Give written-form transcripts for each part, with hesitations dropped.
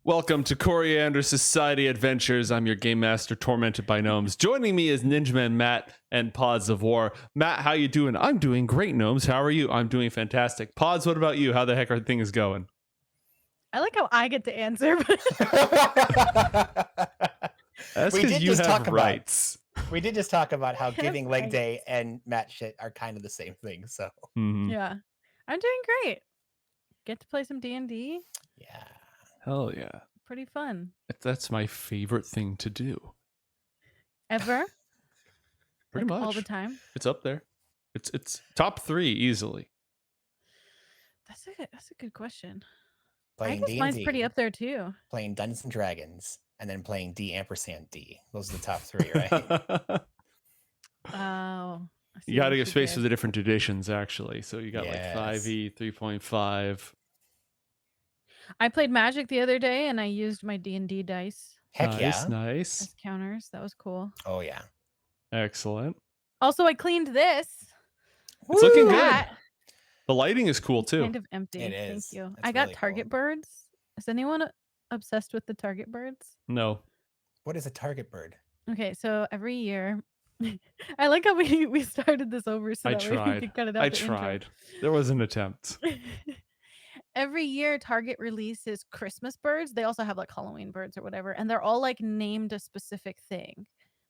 Welcome to Coriander Society Adventures. I'm your game master, tormented by gnomes. Joining me is Ninjaman Matt and Pods of War. Matt, how you doing? I'm doing great, gnomes. How are you? I'm doing fantastic. Pods, what about you? How the heck are things going? I like how I get to answer. That's because you have rights. We did just talk about how I have giving leg rights. day and Matt shit are kind of the same thing. So Yeah, I'm doing great. Get to play some D&D. yeah. Hell yeah. Pretty fun. That's my favorite thing to do. Ever? Pretty Like, much. all the time. It's up there. It's top 3 easily. That's a good question. Playing I guess D&D, mine's pretty up there too. playing Dungeons and Dragons, and then playing D ampersand D. Those are the top 3, right? Oh. I see You got to what give space did. for the different editions, actually. So you got Yes. like 5e, 3.5. I played Magic the other day and I used my D&D dice Heck yeah. Nice. as counters. That was cool. Oh yeah. Excellent. Also, I cleaned this. It's looking good. That The lighting is cool too. kind of empty. It is. Thank you. That's I got really cool. target birds. Is anyone obsessed with the target birds? No. What is a target bird? Okay, so every year, I like how we started this over so I that way we tried. could cut it out. I the intro. tried. There was an attempt. Every year, Target releases Christmas birds. They also have like Halloween birds or whatever, and they're all like named a specific thing.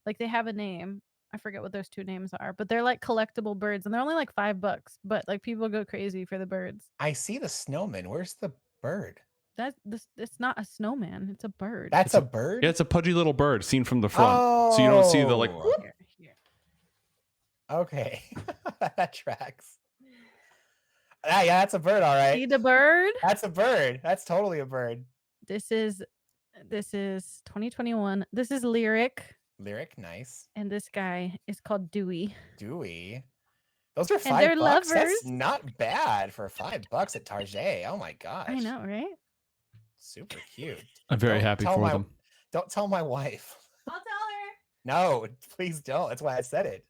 Like they have a name. I forget what those 2 names are, but they're like collectible birds, and they're only like $5. But like people go crazy for the birds. I see the snowman. Where's the bird? It's not a snowman. It's a bird. That's a bird? Yeah, it's a pudgy little bird seen from the front. So you don't see the like. Oh. Here. Okay. That tracks. Yeah, that's a bird, all See right. the bird? That's a bird. That's totally a bird. This is 2021. This is Lyric, Lyric, nice. and this guy is called Dewey. Dewey. Those are And they're $5. lovers. That's not bad for $5 at Target. Oh my gosh. I know, right? Super cute. I'm very Don't happy tell for my- them. Don't tell my wife. I'll tell her. No, please don't. That's why I said it.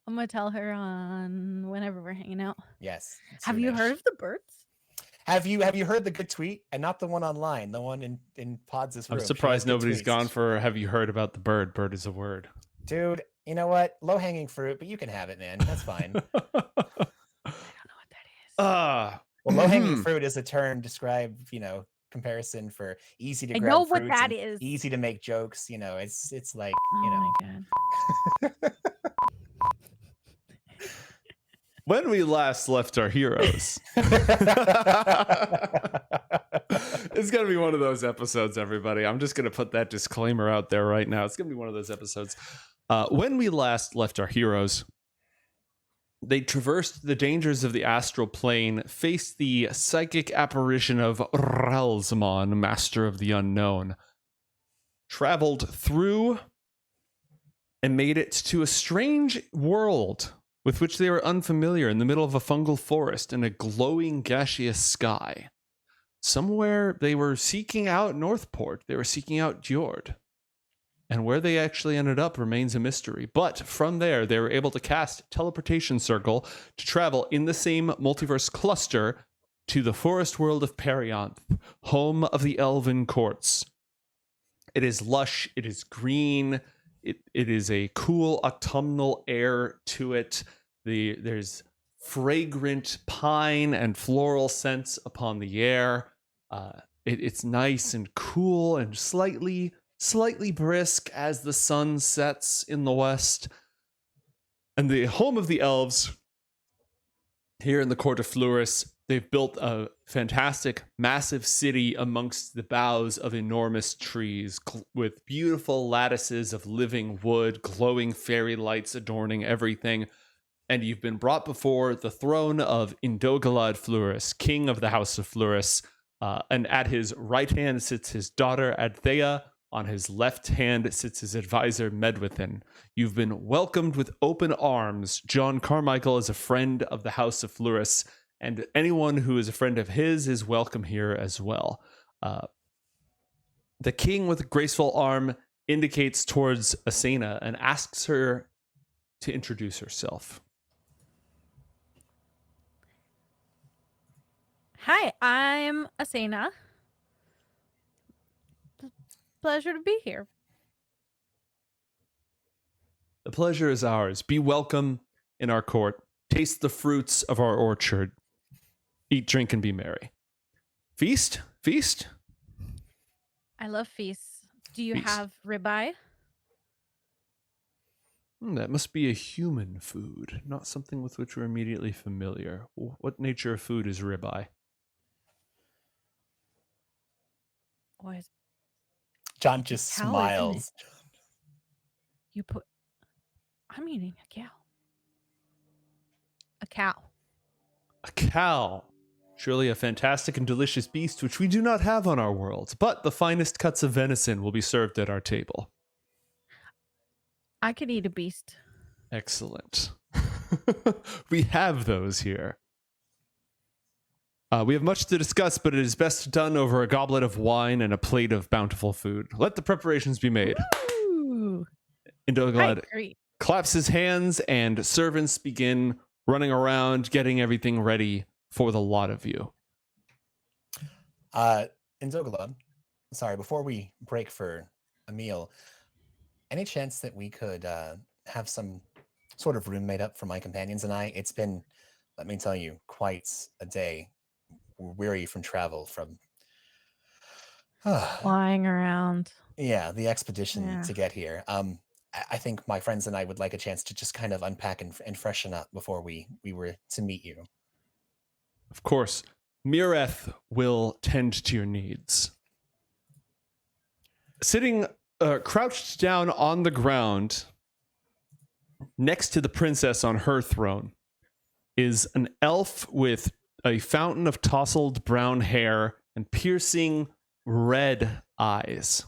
I'm gonna tell her on whenever we're hanging out. Yes. Have you heard of the birds? Have you heard the good tweet? And not the one online, the one in Pods' room. I'm She has surprised good nobody's tweets. gone for have you heard about the bird? Bird is a word. Dude, you know what? Low hanging fruit, but you can have it, man. That's fine. I don't know what that is. Well, low hanging fruit is a term describe, comparison for easy to I grab know what fruits that and is. easy to make jokes. It's like, Oh my god. When we last left our heroes. It's going to be one of those episodes, everybody. I'm just going to put that disclaimer out there right now. It's going to be one of those episodes. When we last left our heroes, they traversed the dangers of the astral plane, faced the psychic apparition of Ralzamon, Master of the Unknown, traveled through and made it to a strange world with which they were unfamiliar in the middle of a fungal forest in a glowing gaseous sky. Somewhere they were seeking out Northport. They were seeking out Jord. And where they actually ended up remains a mystery. But from there, they were able to cast Teleportation Circle to travel in the same multiverse cluster to the forest world of Perianth, home of the elven courts. It is lush. It is green. It is a cool autumnal air to it. There's fragrant pine and floral scents upon the air. It's nice and cool and slightly brisk as the sun sets in the west. And the home of the elves, here in the court of Fleuris, they've built a fantastic, massive city amongst the boughs of enormous trees, with beautiful lattices of living wood, glowing fairy lights adorning everything. And you've been brought before the throne of Indogalad Fleuris, king of the house of Fleuris. And at his right hand sits his daughter Adthea. On his left hand sits his advisor Medwithin. You've been welcomed with open arms. John Carmichael is a friend of the house of Fleuris, and anyone who is a friend of his is welcome here as well. The king with a graceful arm indicates towards Asena and asks her to introduce herself. Hi, I'm Asena. pleasure to be here. The pleasure is ours. Be welcome in our court. Taste the fruits of our orchard. Eat, drink, and be merry. Feast? Feast? I love feasts. Do you Feast. have ribeye? That must be a human food, not something with which we're immediately familiar. What nature of food is ribeye? Or is John just cow, isn't smiles. you put? I'm eating a cow. A cow. A cow. Surely a fantastic and delicious beast which we do not have on our world, but the finest cuts of venison will be served at our table. I could eat a beast. Excellent. We have those here. We have much to discuss, but it is best done over a goblet of wine and a plate of bountiful food. Let the preparations be made. Ooh, I Indoglad agree. claps his hands, and servants begin running around, getting everything ready for the lot of you. In Zogalon, sorry, before we break for a meal, any chance that we could have some sort of room made up for my companions and I? It's been, let me tell you, quite a day. We're weary from travel, from Flying around. yeah, the expedition Yeah. to get here. I think my friends and I would like a chance to just kind of unpack and freshen up before we were to meet you. Of course, Mireth will tend to your needs. Sitting crouched down on the ground next to the princess on her throne is an elf with a fountain of tousled brown hair and piercing red eyes.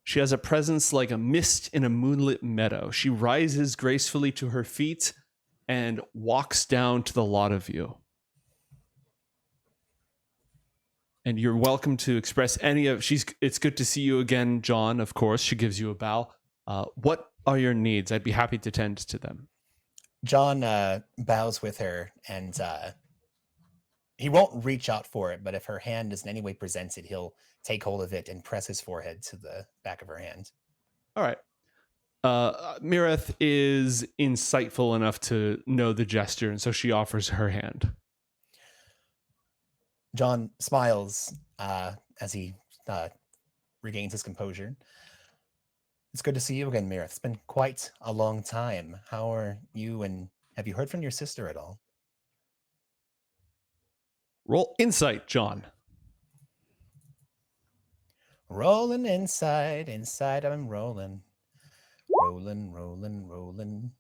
She has a presence like a mist in a moonlit meadow. She rises gracefully to her feet and walks down to the lot of you. And you're welcome to express any of it's good to see you again, John, of course. She gives you a bow. What are your needs? I'd be happy to tend to them. John bows with her, and he won't reach out for it, but if her hand is in any way presented, he'll take hold of it and press his forehead to the back of her hand. All right. Mireth is insightful enough to know the gesture, and so she offers her hand. John smiles as he regains his composure. It's good to see you again, Mireth. It's been quite a long time. How are you, and have you heard from your sister at all? Roll insight, John. Rolling inside, I'm rolling. Rolling.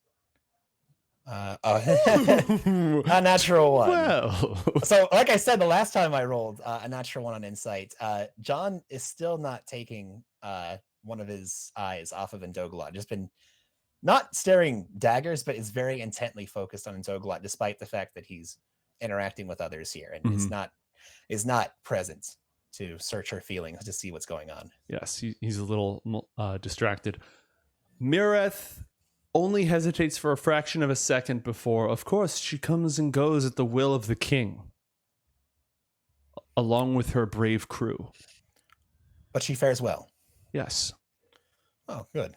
A natural one. Well, So, like I said, the last time I rolled a natural one on insight, John is still not taking one of his eyes off of Indogalot. Just been not staring daggers, but is very intently focused on Indogalot, despite the fact that he's interacting with others here and is not present to search her feelings to see what's going on. yes, he's a little distracted. Mireth only hesitates for a fraction of a second before, of course, she comes and goes at the will of the king, along with her brave crew. But she fares well. Yes. Oh, good.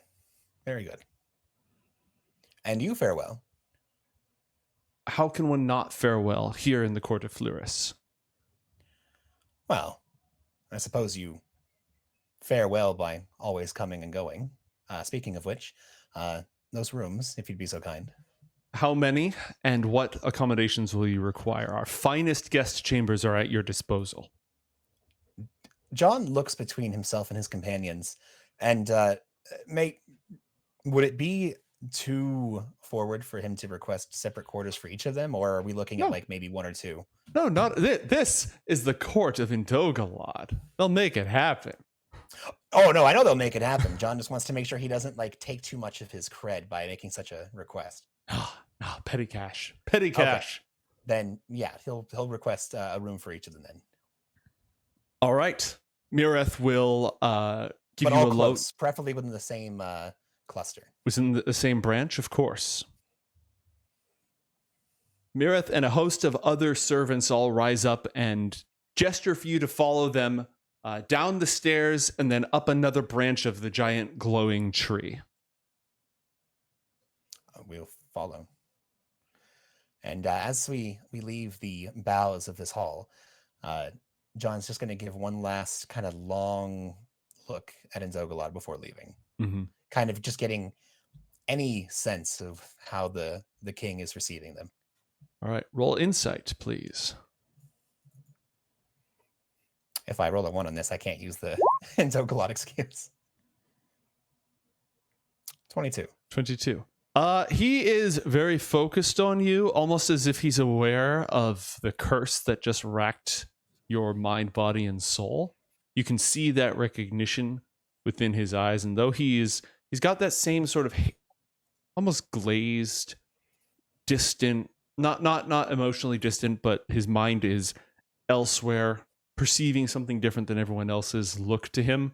Very good. And you fare well. How can one not fare well here in the court of Fleuris? Well, I suppose you fare well by always coming and going. Speaking of which, those rooms, if you'd be so kind. How many and what accommodations will you require? Our finest guest chambers are at your disposal. John looks between himself and his companions, and would it be too forward for him to request separate quarters for each of them, or are we looking at like maybe one or two? No, not this is the court of Indogalad. They'll make it happen. Oh no, I know they'll make it happen. John just wants to make sure he doesn't like take too much of his cred by making such a request. Petty cash. Petty cash. Okay. Then yeah, he'll request a room for each of them then. All right. Mireth will give but you all a close, preferably within the same cluster. Within the same branch, of course. Mireth and a host of other servants all rise up and gesture for you to follow them down the stairs, and then up another branch of the giant glowing tree. We'll follow. And as we leave the boughs of this hall, John's just going to give one last kind of long look at N'Zogalad before leaving. Mm-hmm. Kind of just getting any sense of how the king is receiving them. All right, roll insight, please. If I roll a 1 on this, I can't use the N'Zogalad excuse. 22. 22. He is very focused on you, almost as if he's aware of the curse that just racked your mind, body, and soul. You can see that recognition within his eyes, and though he's got that same sort of almost glazed, distant, not emotionally distant, but his mind is elsewhere, perceiving something different than everyone else's look to him.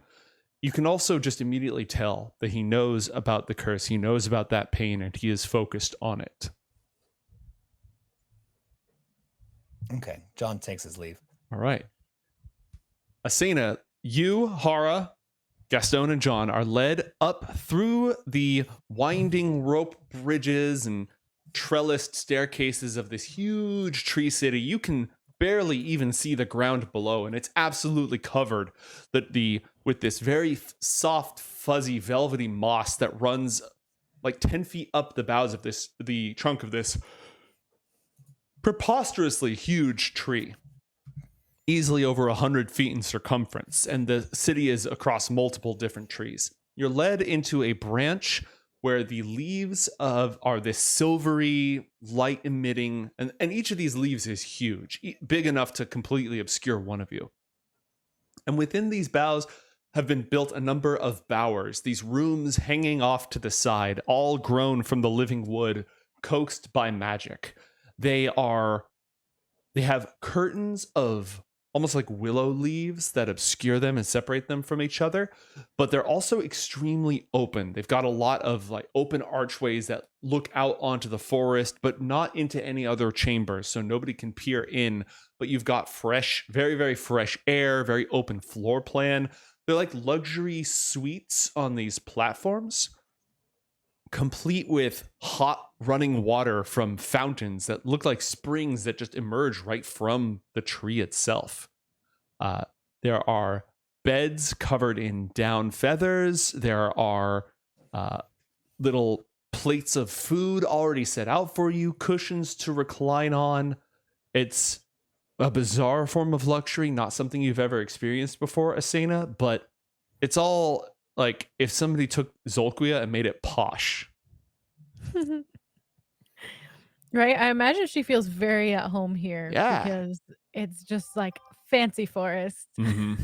You can also just immediately tell that he knows about the curse, he knows about that pain, and he is focused on it. Okay, John takes his leave. All right. Asena, you, Hara, Gastone, and John are led up through the winding rope bridges and trellised staircases of this huge tree city. You can barely even see the ground below, and it's absolutely covered with this very soft, fuzzy, velvety moss that runs like 10 feet up the boughs of the trunk of this preposterously huge tree, easily over 100 feet in circumference, and the city is across multiple different trees. You're led into a branch where the leaves are this silvery, light emitting, and each of these leaves is huge, big enough to completely obscure one of you. And within these boughs have been built a number of bowers, these rooms hanging off to the side, all grown from the living wood, coaxed by magic. They have curtains of almost like willow leaves that obscure them and separate them from each other, but they're also extremely open. They've got a lot of like open archways that look out onto the forest, but not into any other chambers, so nobody can peer in. But you've got fresh, very, very fresh air, very open floor plan. They're like luxury suites on these platforms, complete with hot running water from fountains that look like springs that just emerge right from the tree itself. There are beds covered in down feathers. There are little plates of food already set out for you, cushions to recline on. It's a bizarre form of luxury, not something you've ever experienced before, Asena, but it's all like if somebody took Zolquia and made it posh. Right? I imagine she feels very at home here. Yeah. Because it's just like fancy forest. Mm-hmm.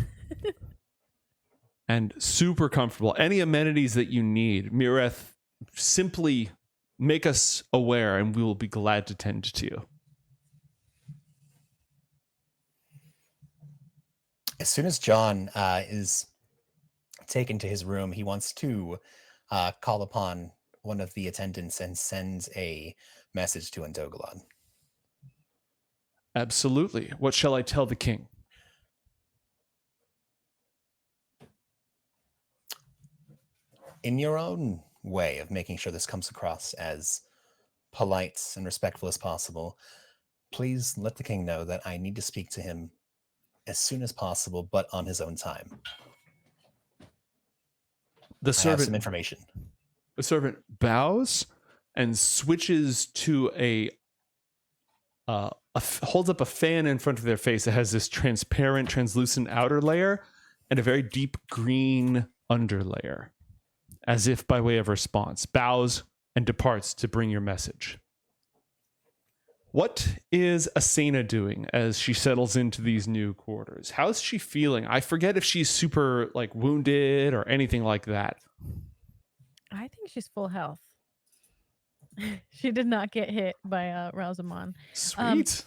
And super comfortable. Any amenities that you need, Mireth, simply make us aware and we will be glad to tend to you. As soon as John is taken to his room, he wants to call upon one of the attendants and sends a message to N'Zogalad. Absolutely. What shall I tell the king? In your own way of making sure this comes across as polite and respectful as possible, please let the king know that I need to speak to him as soon as possible, but on his own time. The I have some information. The servant bows and switches to holds up a fan in front of their face that has this transparent, translucent outer layer and a very deep green underlayer, as if by way of response, bows and departs to bring your message. What is Asena doing as she settles into these new quarters? How's she feeling? I forget if she's super like wounded or anything like that. I think she's full health. She did not get hit by Rosamond. Sweet.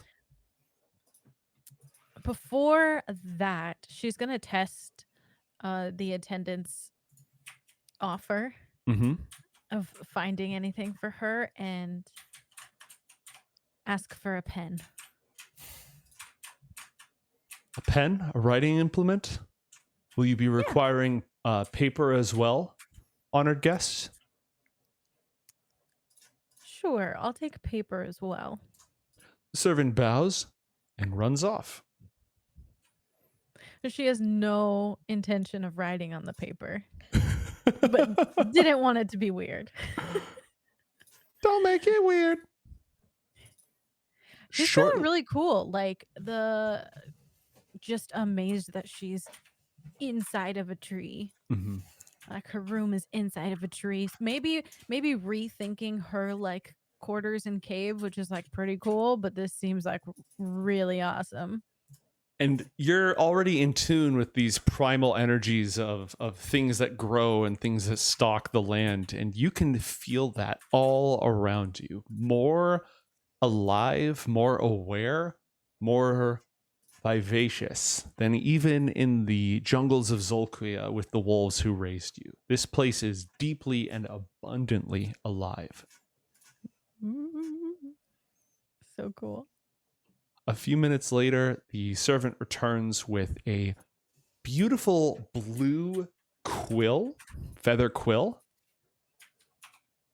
Before that, she's going to test the attendant's offer of finding anything for her and ask for a pen. A pen? A writing implement? Will you be requiring paper as well, honored guests? Sure, I'll take paper as well. The servant bows and runs off. She has no intention of writing on the paper, but didn't want it to be weird. Don't make it weird. She's feeling really cool. Like just amazed that she's inside of a tree. Mm-hmm. Like her room is inside of a tree. Maybe rethinking her like quarters and cave, which is like pretty cool, but this seems like really awesome. And you're already in tune with these primal energies of things that grow and things that stalk the land. And you can feel that all around you. More alive, more aware, more vivacious than even in the jungles of Zolquia with the wolves who raised you. This place is deeply and abundantly alive. So cool. A few minutes later, the servant returns with a beautiful blue quill, feather quill,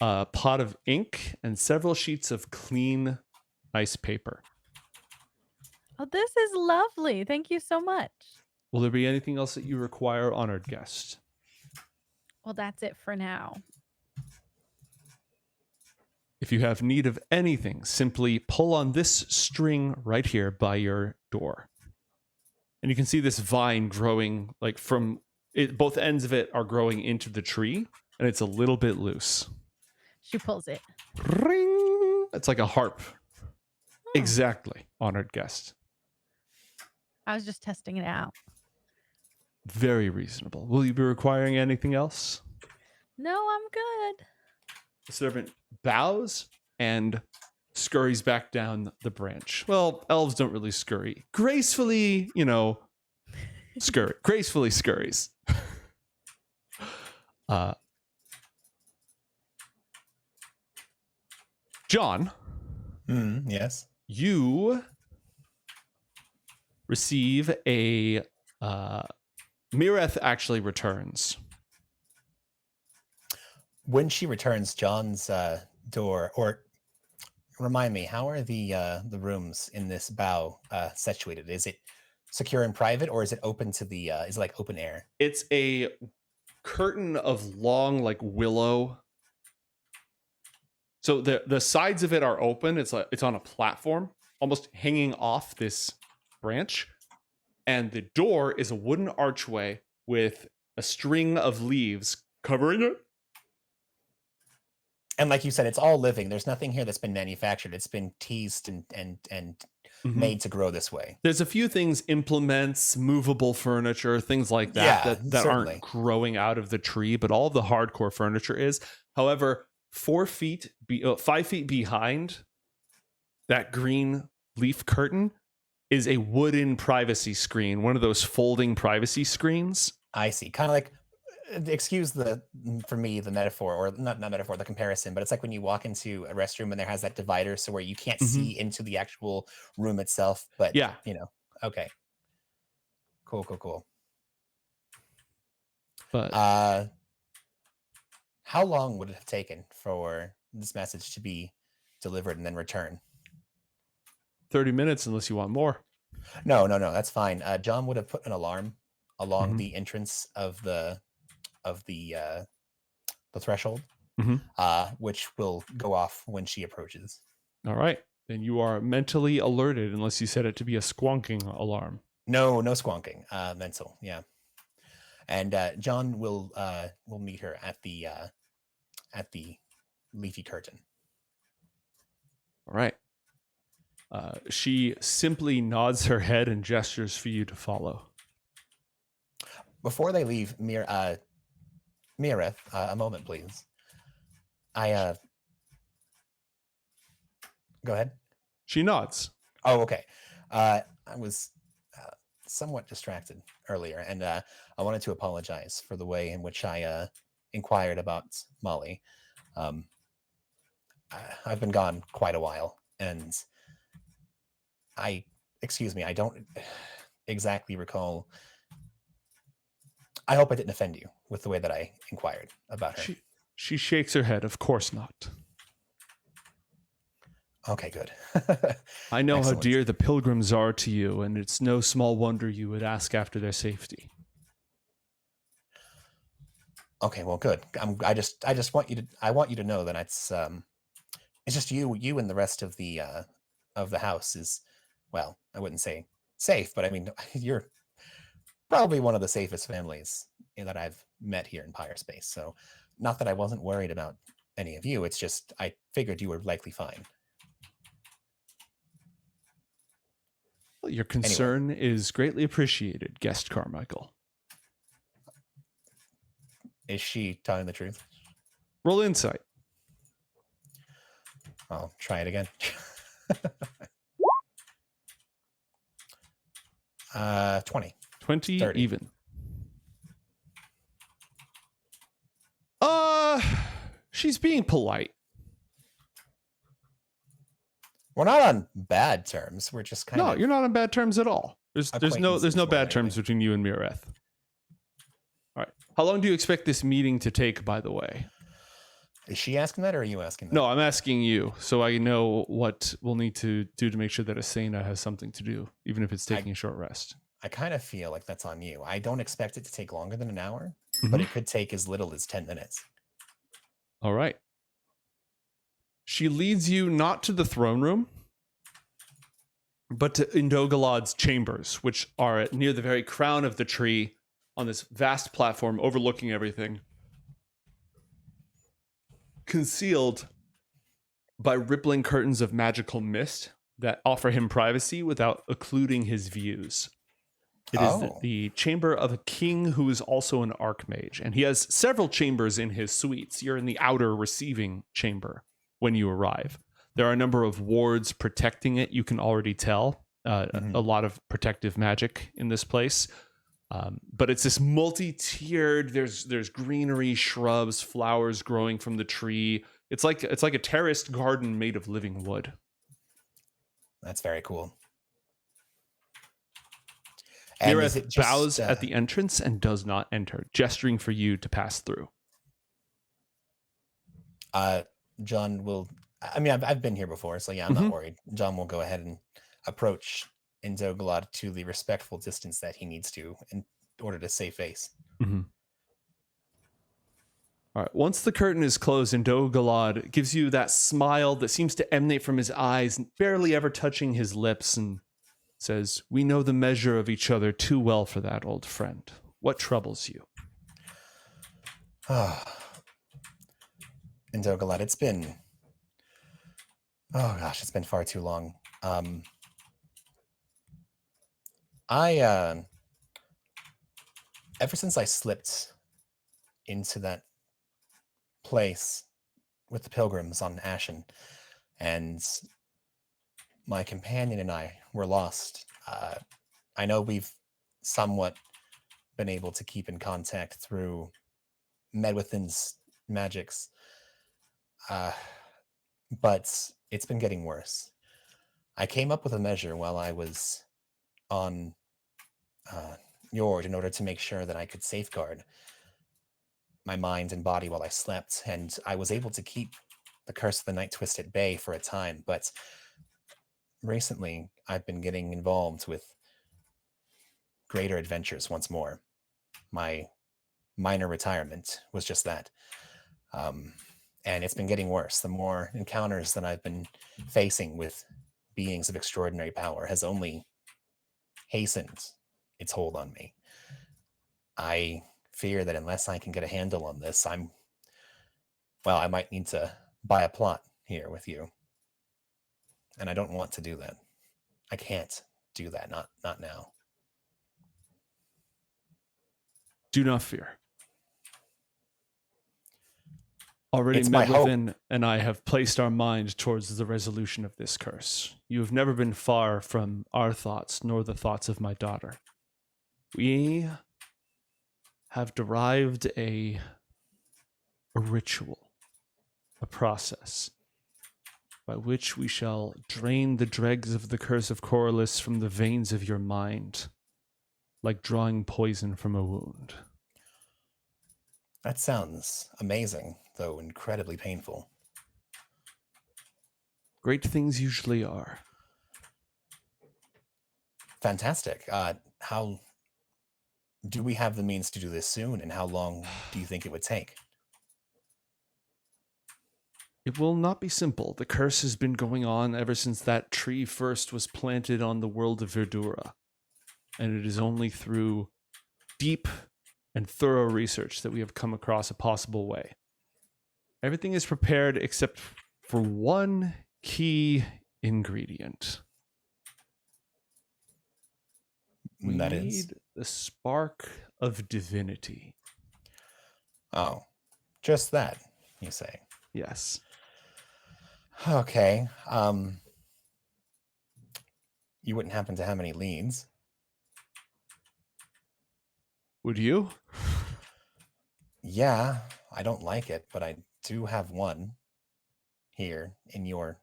a pot of ink, and several sheets of clean, nice paper. Oh, this is lovely. Thank you so much. Will there be anything else that you require, honored guest? Well, that's it for now. If you have need of anything, simply pull on this string right here by your door. And you can see this vine growing, like from it, both ends of it are growing into the tree, and it's a little bit loose. She pulls it. Ring! It's like a harp. Oh. Exactly, honored guest. I was just testing it out. Very reasonable. Will you be requiring anything else? No, I'm good. The servant bows and scurries back down the branch. Well, elves don't really scurry. Gracefully, scurry. Gracefully scurries. John. Yes. You receive a Mireth actually returns. When she returns, John's door, or remind me, how are the rooms in this bow situated? Is it secure and private, or is it open to the is it like open air? It's a curtain of long, like willow. So the sides of it are open. It's on a platform, almost hanging off this branch, and the door is a wooden archway with a string of leaves covering it. And like you said, it's all living. There's nothing here that's been manufactured. It's been teased and made to grow this way. There's a few things, implements, movable furniture, things like that that aren't growing out of the tree, but all of the hardcore furniture is. However, 5 feet behind that green leaf curtain is a wooden privacy screen, one of those folding privacy screens. I see. Kind of like, excuse the metaphor, or not metaphor, the comparison, but it's like when you walk into a restroom and there has that divider, so where you can't see into the actual room itself, but okay. Cool. But how long would it have taken for this message to be delivered and then return? 30 minutes, unless you want more. No, that's fine. John would have put an alarm along the entrance of the threshold, which will go off when she approaches. All right, then you are mentally alerted, unless you set it to be a squonking alarm. No squonking. Mental, yeah. And John will meet her at the leafy curtain. All right. She simply nods her head and gestures for you to follow. Before they leave, Mireth, a moment, please. Go ahead. She nods. Oh, okay. I was somewhat distracted earlier, and I wanted to apologize for the way in which I inquired about Molly. I've been gone quite a while, and I don't exactly recall I hope I didn't offend you with the way that I inquired about her. She shakes her head. Of course not. Okay, good. I know Excellent. how dear the pilgrims are to you, and it's no small wonder you would ask after their safety. Okay, well, good. I just want you to know that it's just you and the rest of the house is, well, I wouldn't say safe, but I mean, you're probably one of the safest families that I've met here in PYRESPACE. So, not that I wasn't worried about any of you. It's just I figured you were likely fine. Your concern is greatly appreciated, Guest Carmichael. Is she telling the truth? Roll insight. I'll try it again. 20. 20 30. even. She's being polite. We're not on bad terms. We're just kind of. No, you're not on bad terms at all. There's no acquaintances bad more terms likely. between you and Mireth. All right. How long do you expect this meeting to take, by the way? Is she asking that, or are you asking that? No, I'm asking you, so I know what we'll need to do to make sure that Asena has something to do, even if it's taking a short rest. I kind of feel like that's on you. I don't expect it to take longer than an hour, Mhm. but it could take as little as 10 minutes. All right. She leads you not to the throne room, but to Indogalad's chambers, which are near the very crown of the tree on this vast platform overlooking everything, concealed by rippling curtains of magical mist that offer him privacy without occluding his views. It is the chamber of a king who is also an archmage, and he has several chambers in his suites. You're in the outer receiving chamber when you arrive. There are a number of wards protecting it. You can already tell a lot of protective magic in this place. But it's this multi-tiered. There's greenery, shrubs, flowers growing from the tree. It's like a terraced garden made of living wood. That's very cool. And is it Mireth just, bows at the entrance and does not enter, gesturing for you to pass through. John will. I mean, I've been here before, so yeah, I'm not worried. John will go ahead and approach Indogalad to the respectful distance that he needs to in order to save face. Mm-hmm. All right. Once the curtain is closed, Indogalad gives you that smile that seems to emanate from his eyes, barely ever touching his lips, and says, "We know the measure of each other too well for that, old friend. What troubles you?" Indogalad, it's been. Oh gosh, it's been far too long. Ever since I slipped into that place with the pilgrims on Ashen, and my companion and I were lost. I know we've somewhat been able to keep in contact through Medwithin's magics, but it's been getting worse. I came up with a measure while I was on Yord in order to make sure that I could safeguard my mind and body while I slept, and I was able to keep the Curse of the Night Twist at bay for a time, but recently I've been getting involved with greater adventures once more. My minor retirement was just that. And it's been getting worse. The more encounters that I've been facing with beings of extraordinary power has only hastened its hold on me. I fear that unless I can get a handle on this, I might need to buy a plot here with you. And I don't want to do that. I can't do that, not now. Do not fear. Already It's my hope. Medwithin and I have placed our mind towards the resolution of this curse. You have never been far from our thoughts, nor the thoughts of my daughter. We have derived a ritual, a process, by which we shall drain the dregs of the curse of Coriander from the veins of your mind, like drawing poison from a wound. That sounds amazing, though incredibly painful. Great things usually are. Fantastic. How do we have the means to do this soon, and how long do you think it would take? It will not be simple. The curse has been going on ever since that tree first was planted on the world of Verdura. And it is only through deep and thorough research that we have come across a possible way. Everything is prepared except for one key ingredient. We That need is? the spark of divinity. Oh, just that, you say? Yes. Okay. You wouldn't happen to have any leads? Would you? Yeah, I don't like it, but I do have one here in your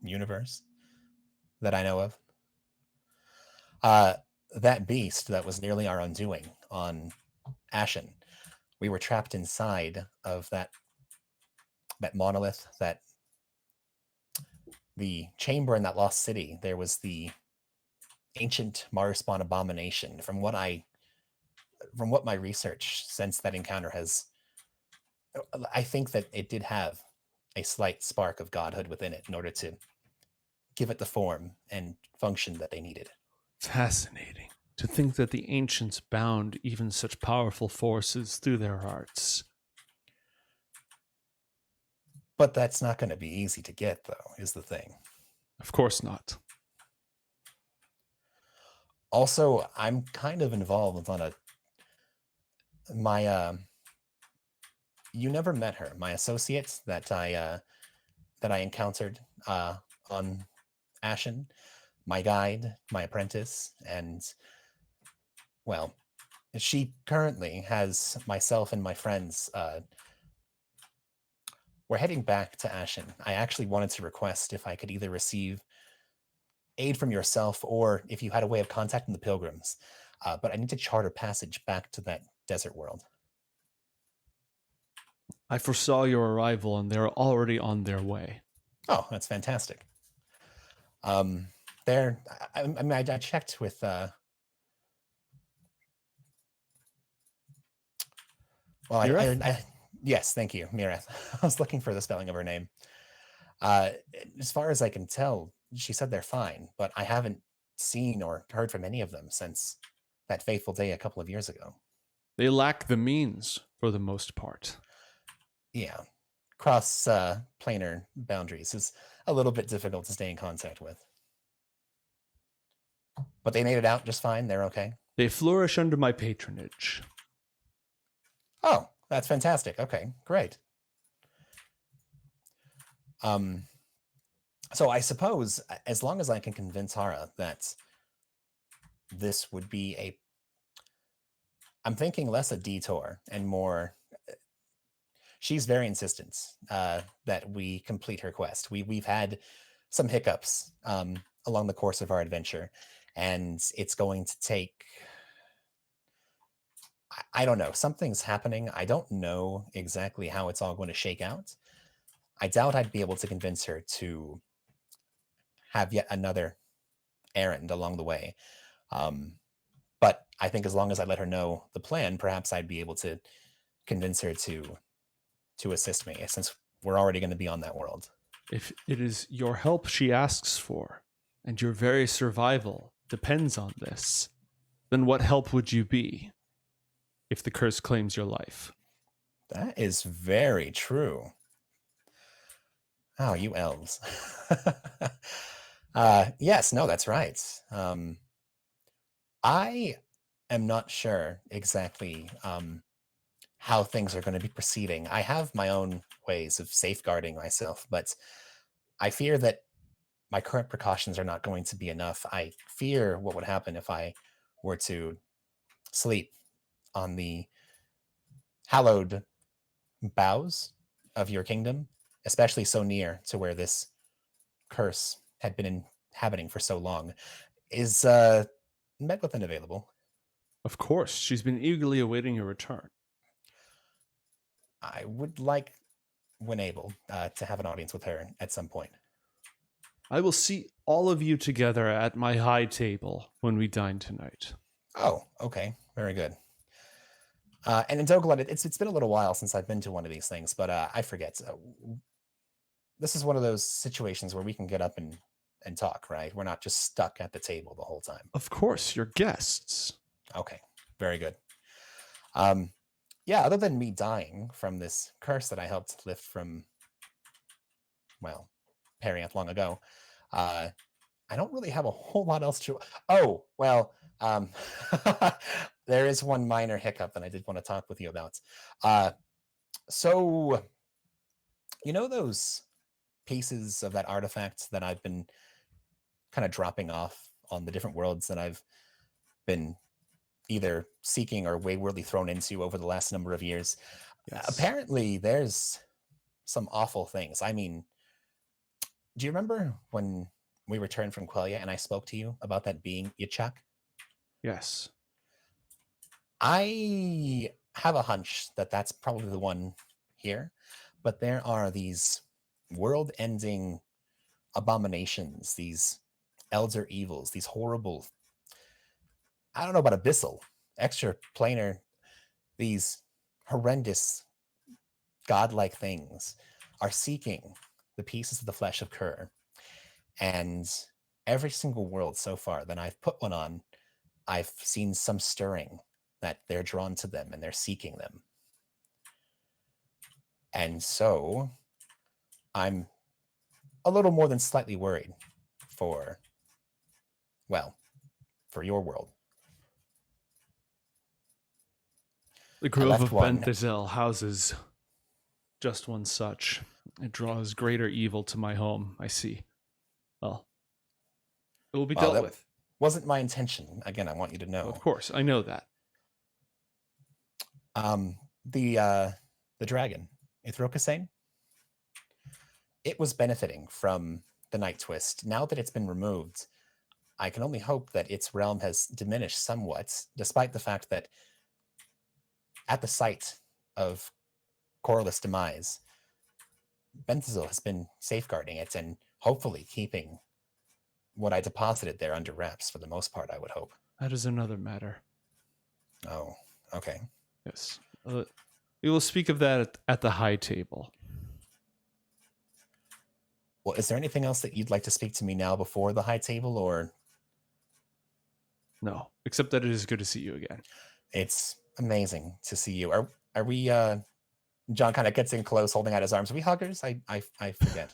universe that I know of. That beast that was nearly our undoing on Ashen. We were trapped inside of that monolith, the chamber in that lost city. There was the ancient Marspawn abomination. From what my research since that encounter has, I think that it did have a slight spark of godhood within it in order to give it the form and function that they needed. Fascinating. To think that the ancients bound even such powerful forces through their hearts. But that's not going to be easy to get, though, is the thing. Of course not. Also, I'm kind of involved on you never met her, my associate that I encountered on Ashen, my guide, my apprentice, and well, she currently has myself and my friends. We're heading back to Ashen. I actually wanted to request if I could either receive aid from yourself or if you had a way of contacting the pilgrims. But I need to charter passage back to that desert world. I foresaw your arrival and they're already on their way. Oh, that's fantastic. I checked with yes, thank you, Mireth. I was looking for the spelling of her name. As far as I can tell, she said they're fine, but I haven't seen or heard from any of them since that fateful day a couple of years ago. They lack the means for the most part. Yeah, cross-planar boundaries is a little bit difficult to stay in contact with. But they made it out just fine. They're okay. They flourish under my patronage. Oh, that's fantastic. Okay, great. So I suppose as long as I can convince Hara that this would be I'm thinking less a detour and more, she's very insistent that we complete her quest. We've had some hiccups along the course of our adventure, and it's going to take, I don't know, something's happening. I don't know exactly how it's all going to shake out. I doubt I'd be able to convince her to have yet another errand along the way. But I think as long as I let her know the plan, perhaps I'd be able to convince her to assist me, since we're already going to be on that world. If it is your help she asks for, and your very survival depends on this, then what help would you be if the curse claims your life? That is very true. Oh, you elves. Yes, no, that's right. I am not sure exactly how things are going to be proceeding. I have my own ways of safeguarding myself, but I fear that my current precautions are not going to be enough. I fear what would happen if I were to sleep on the hallowed boughs of your kingdom, especially so near to where this curse had been inhabiting for so long. Is Medwithin available? Of course, she's been eagerly awaiting your return. I would like, when able, to have an audience with her at some point. I will see all of you together at my high table when we dine tonight. Oh, okay. Very good. And in Dogalot, it's been a little while since I've been to one of these things, but I forget. This is one of those situations where we can get up and talk, right? We're not just stuck at the table the whole time. Of course, you're guests. Okay, very good. Yeah, other than me dying from this curse that I helped lift from, well, Perianth long ago, I don't really have a whole lot else to... Oh, well, there is one minor hiccup that I did want to talk with you about. So, you know those pieces of that artifact that I've been kind of dropping off on the different worlds that I've been either seeking or waywardly thrown into over the last number of years? Yes. Apparently, there's some awful things. I mean, do you remember when we returned from Quelia and I spoke to you about that being Yitzhak? Yes. I have a hunch that that's probably the one here, but there are these world-ending abominations, these elder evils, these horrible, I don't know about abyssal, extraplanar, these horrendous godlike things are seeking the pieces of the flesh of Kur. And every single world so far that I've put one on, I've seen some stirring that they're drawn to them and they're seeking them. And so I'm a little more than slightly worried for, well, for your world. The Grove of one. Benthazel houses just one such. It draws greater evil to my home, I see. Well, it will be dealt with. Wasn't my intention. Again, I want you to know. Of course, I know that. The dragon, Ithrokasain, it was benefiting from the Night Twist. Now that it's been removed, I can only hope that its realm has diminished somewhat, despite the fact that at the site of Corliss' demise, Benthazel has been safeguarding it and hopefully keeping what I deposited there under wraps for the most part, I would hope. That is another matter. Oh, okay. Yes. We will speak of that at the high table. Well, is there anything else that you'd like to speak to me now before the high table, or? No, except that it is good to see you again. It's amazing to see you. Are we, John kind of gets in close, holding out his arms. Are we huggers? I forget.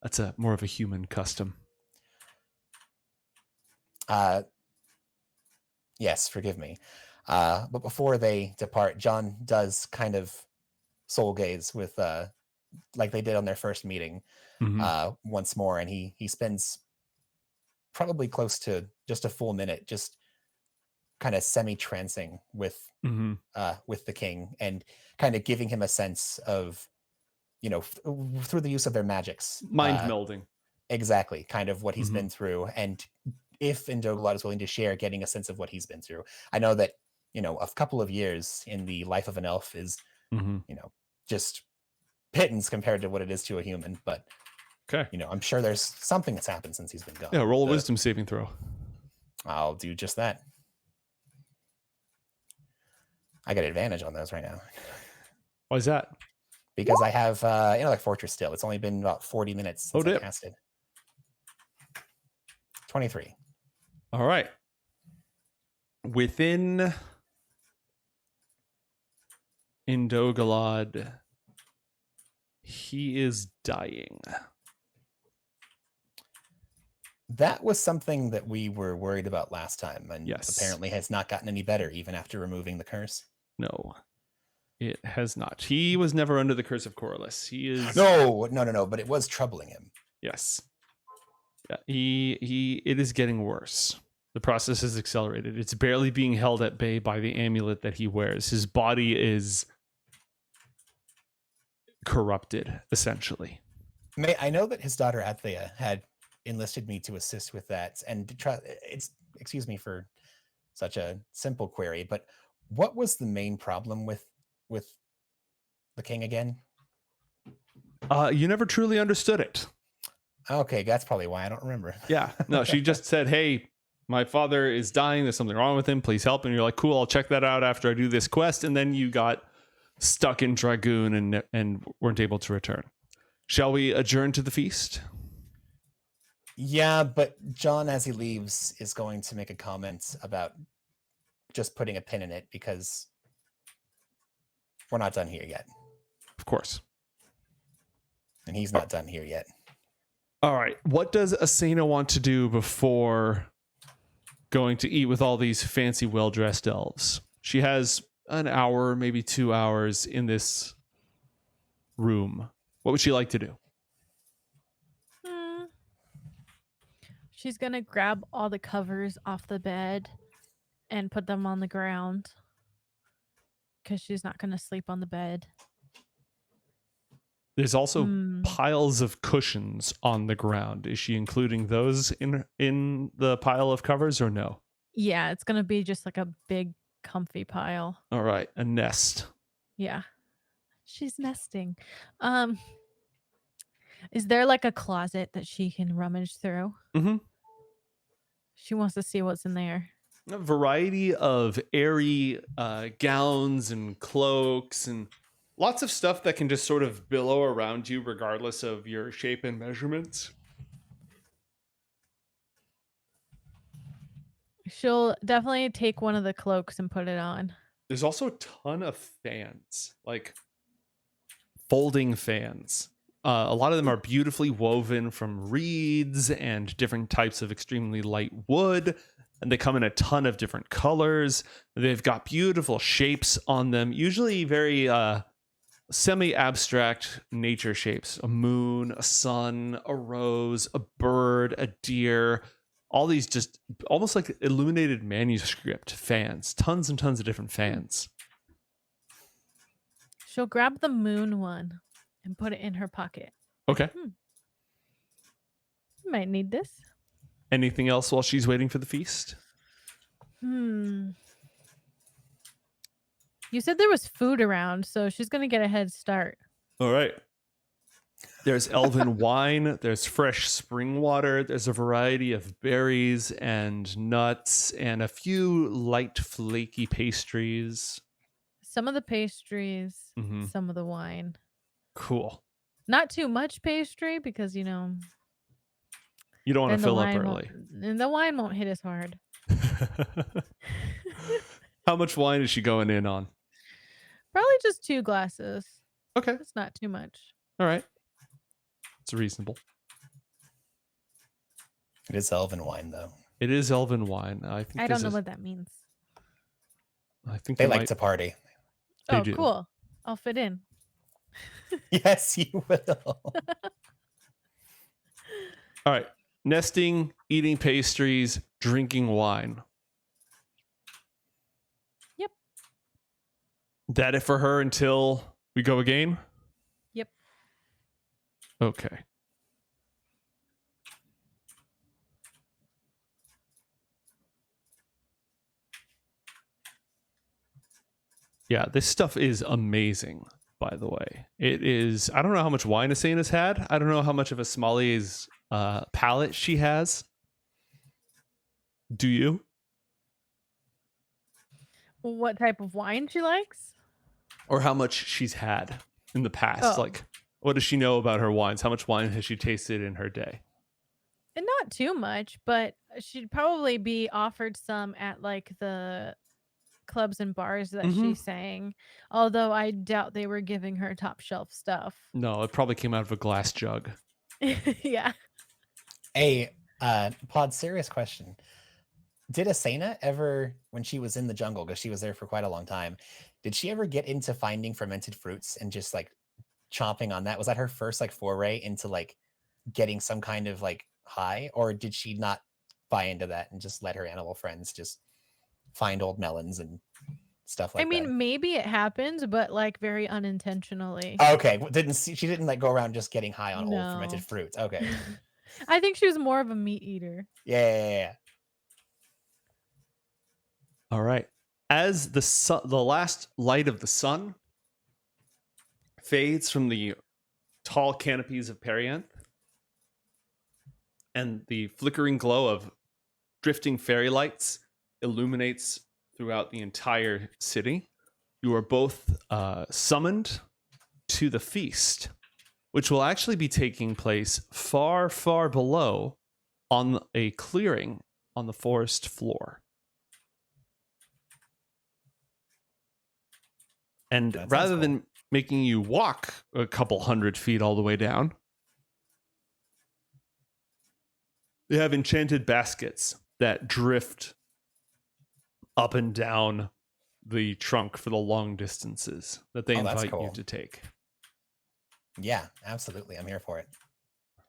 That's more of a human custom. Yes, forgive me. But before they depart, John does kind of soul gaze with, like they did on their first meeting, once more, and he spends probably close to just a full minute, just kind of semi-trancing with the king and kind of giving him a sense of, you know, through the use of their magics, mind melding. Exactly, kind of what he's been through, and if Indoglot is willing to share, getting a sense of what he's been through. I know that, you know, a couple of years in the life of an elf is, you know, just pittance compared to what it is to a human. But, okay, you know, I'm sure there's something that's happened since he's been gone. Yeah, roll a wisdom saving throw. I'll do just that. I got advantage on those right now. Why is that? Because I have, you know, like Fortress still. It's only been about 40 minutes since I casted. 23. All right. Within Indogalad, he is dying. That was something that we were worried about last time, and yes, apparently has not gotten any better even after removing the curse. No, it has not. He was never under the curse of Corliss. He is no, but it was troubling him. Yes. Yeah, it is getting worse. The process has accelerated. It's barely being held at bay by the amulet that he wears. His body is corrupted, essentially. I know that his daughter Athea had enlisted me to assist with that, and excuse me for such a simple query, but what was the main problem with the king again? You never truly understood it. Okay, that's probably why I don't remember. Yeah. No, she just said, hey, my father is dying. There's something wrong with him. Please help. And you're like, cool, I'll check that out after I do this quest. And then you got stuck in Dragoon and weren't able to return. Shall we adjourn to the feast? Yeah, but John, as he leaves, is going to make a comment about just putting a pin in it because we're not done here yet. Of course. And he's not done here yet. All right. What does Asena want to do before going to eat with all these fancy, well-dressed elves? She has an hour, maybe 2 hours in this room. What would she like to do? She's gonna grab all the covers off the bed and put them on the ground because she's not gonna sleep on the bed. There's also piles of cushions on the ground. Is she including those in the pile of covers or no? Yeah, it's gonna be just like a big comfy pile. All right, a nest. Yeah. She's nesting. Is there like a closet that she can rummage through? Mm-hmm. She wants to see what's in there. A variety of airy gowns and cloaks and lots of stuff that can just sort of billow around you regardless of your shape and measurements. She'll definitely take one of the cloaks and put it on. There's also a ton of fans, like folding fans. A lot of them are beautifully woven from reeds and different types of extremely light wood. And they come in a ton of different colors. They've got beautiful shapes on them, usually very semi-abstract nature shapes. A moon, a sun, a rose, a bird, a deer. All these just almost like illuminated manuscript fans. Tons and tons of different fans. She'll grab the moon one and put it in her pocket. Okay. Might need this. Anything else while she's waiting for the feast? You said there was food around, so she's going to get a head start. All right. There's elven wine. There's fresh spring water. There's a variety of berries and nuts and a few light flaky pastries. Some of the pastries, some of the wine. Cool. Not too much pastry because, you know, you don't want to fill up early. And the wine won't hit as hard. How much wine is she going in on? Probably just 2 glasses. Okay. It's not too much. All right. It's reasonable. It is elven wine, though. It is elven wine. I don't know what that means. I think they like to party. They do. Cool. I'll fit in. Yes, you will. All right. Nesting, eating pastries, drinking wine. Yep. That it for her until we go again? Yep. Okay. Yeah, this stuff is amazing, by the way. It is, I don't know how much wine Asena's had. I don't know how much of a sommelier's palate she has. Do you? What type of wine she likes? Or how much she's had in the past. Like, what does she know about her wines? How much wine has she tasted in her day? And not too much, but she'd probably be offered some at like the clubs and bars that she sang. Although I doubt they were giving her top shelf stuff. No, it probably came out of a glass jug. Yeah. Hey, Pod, serious question. Did Asena ever, when she was in the jungle, because she was there for quite a long time, did she ever get into finding fermented fruits and just like chomping on that? Was that her first like foray into like getting some kind of like high, or did she not buy into that and just let her animal friends just find old melons and stuff like that? I mean, maybe it happens, but like very unintentionally. Okay, she didn't like go around just getting high on old fermented fruits. Okay. I think she was more of a meat eater. Yeah. All right. As the last light of the sun fades from the tall canopies of Perianth and the flickering glow of drifting fairy lights illuminates throughout the entire city, you are both summoned to the feast, which will actually be taking place far, far below on a clearing on the forest floor. And That sounds rather cool. than making you walk a couple 100 feet all the way down, they have enchanted baskets that drift up and down the trunk for the long distances that they Oh, that's invite you cool. to take. Yeah, absolutely. I'm here for it.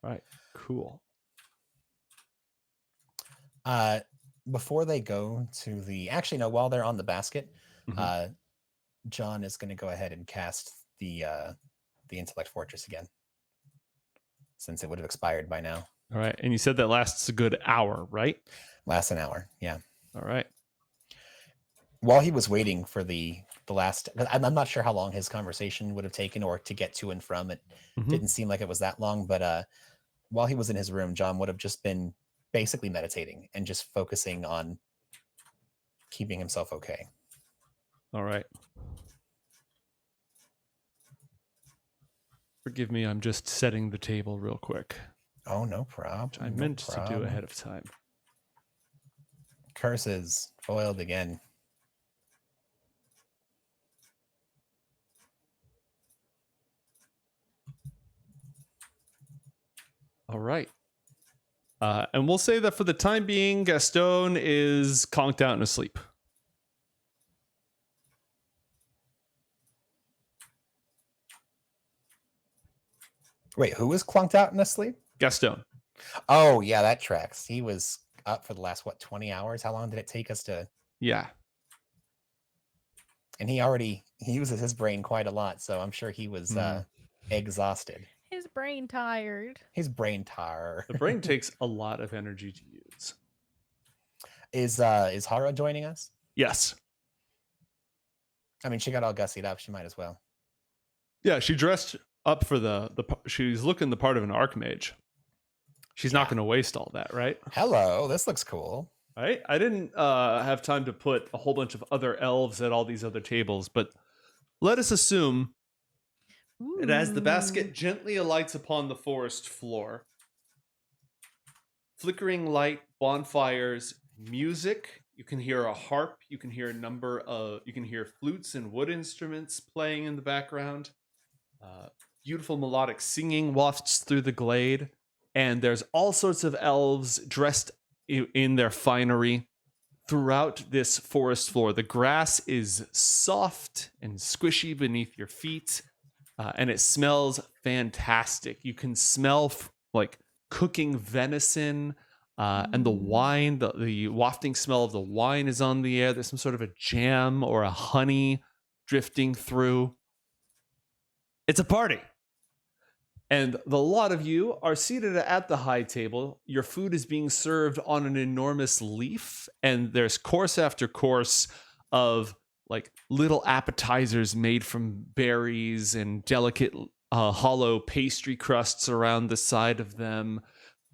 All right, cool. Before they go to actually, no, while they're on the basket, Mhm. John is going to go ahead and cast the intellect fortress again, since it would have expired by now. All right, and you said that lasts a good hour, right? Lasts an hour. Yeah. All right. While he was waiting for the last, I'm not sure how long his conversation would have taken, or to get to and from it. Mhm. Didn't seem like it was that long, but while he was in his room, John would have just been basically meditating and just focusing on keeping himself okay. All right. Forgive me, I'm just setting the table real quick. Oh, no problem. I meant to do ahead of time. Curses foiled again. All right. And we'll say that for the time being, Gastone is conked out and asleep. Wait, who was clunked out and asleep? Gastone. Oh, yeah, that tracks. He was up for the last, 20 hours? How long did it take us to... Yeah. And he uses his brain quite a lot, so I'm sure he was exhausted. His brain tired. His brain tired. The brain takes a lot of energy to use. Is Hara joining us? Yes. I mean, she got all gussied up. She might as well. Yeah, she dressed up for she's looking the part of an archmage. She's not going to waste all that, right? Hello, this looks cool. Right? I didn't have time to put a whole bunch of other elves at all these other tables, but let us assume that as the basket gently alights upon the forest floor, flickering light, bonfires, music, you can hear a harp, you can hear you can hear flutes and wood instruments playing in the background. Beautiful melodic singing wafts through the glade, and there's all sorts of elves dressed in their finery throughout this forest floor. The grass is soft and squishy beneath your feet, and it smells fantastic. You can smell like cooking venison, and the wine, the wafting smell of the wine is on the air. There's some sort of a jam or a honey drifting through. It's a party. And the lot of you are seated at the high table. Your food is being served on an enormous leaf, and there's course after course of like little appetizers made from berries and delicate hollow pastry crusts around the side of them,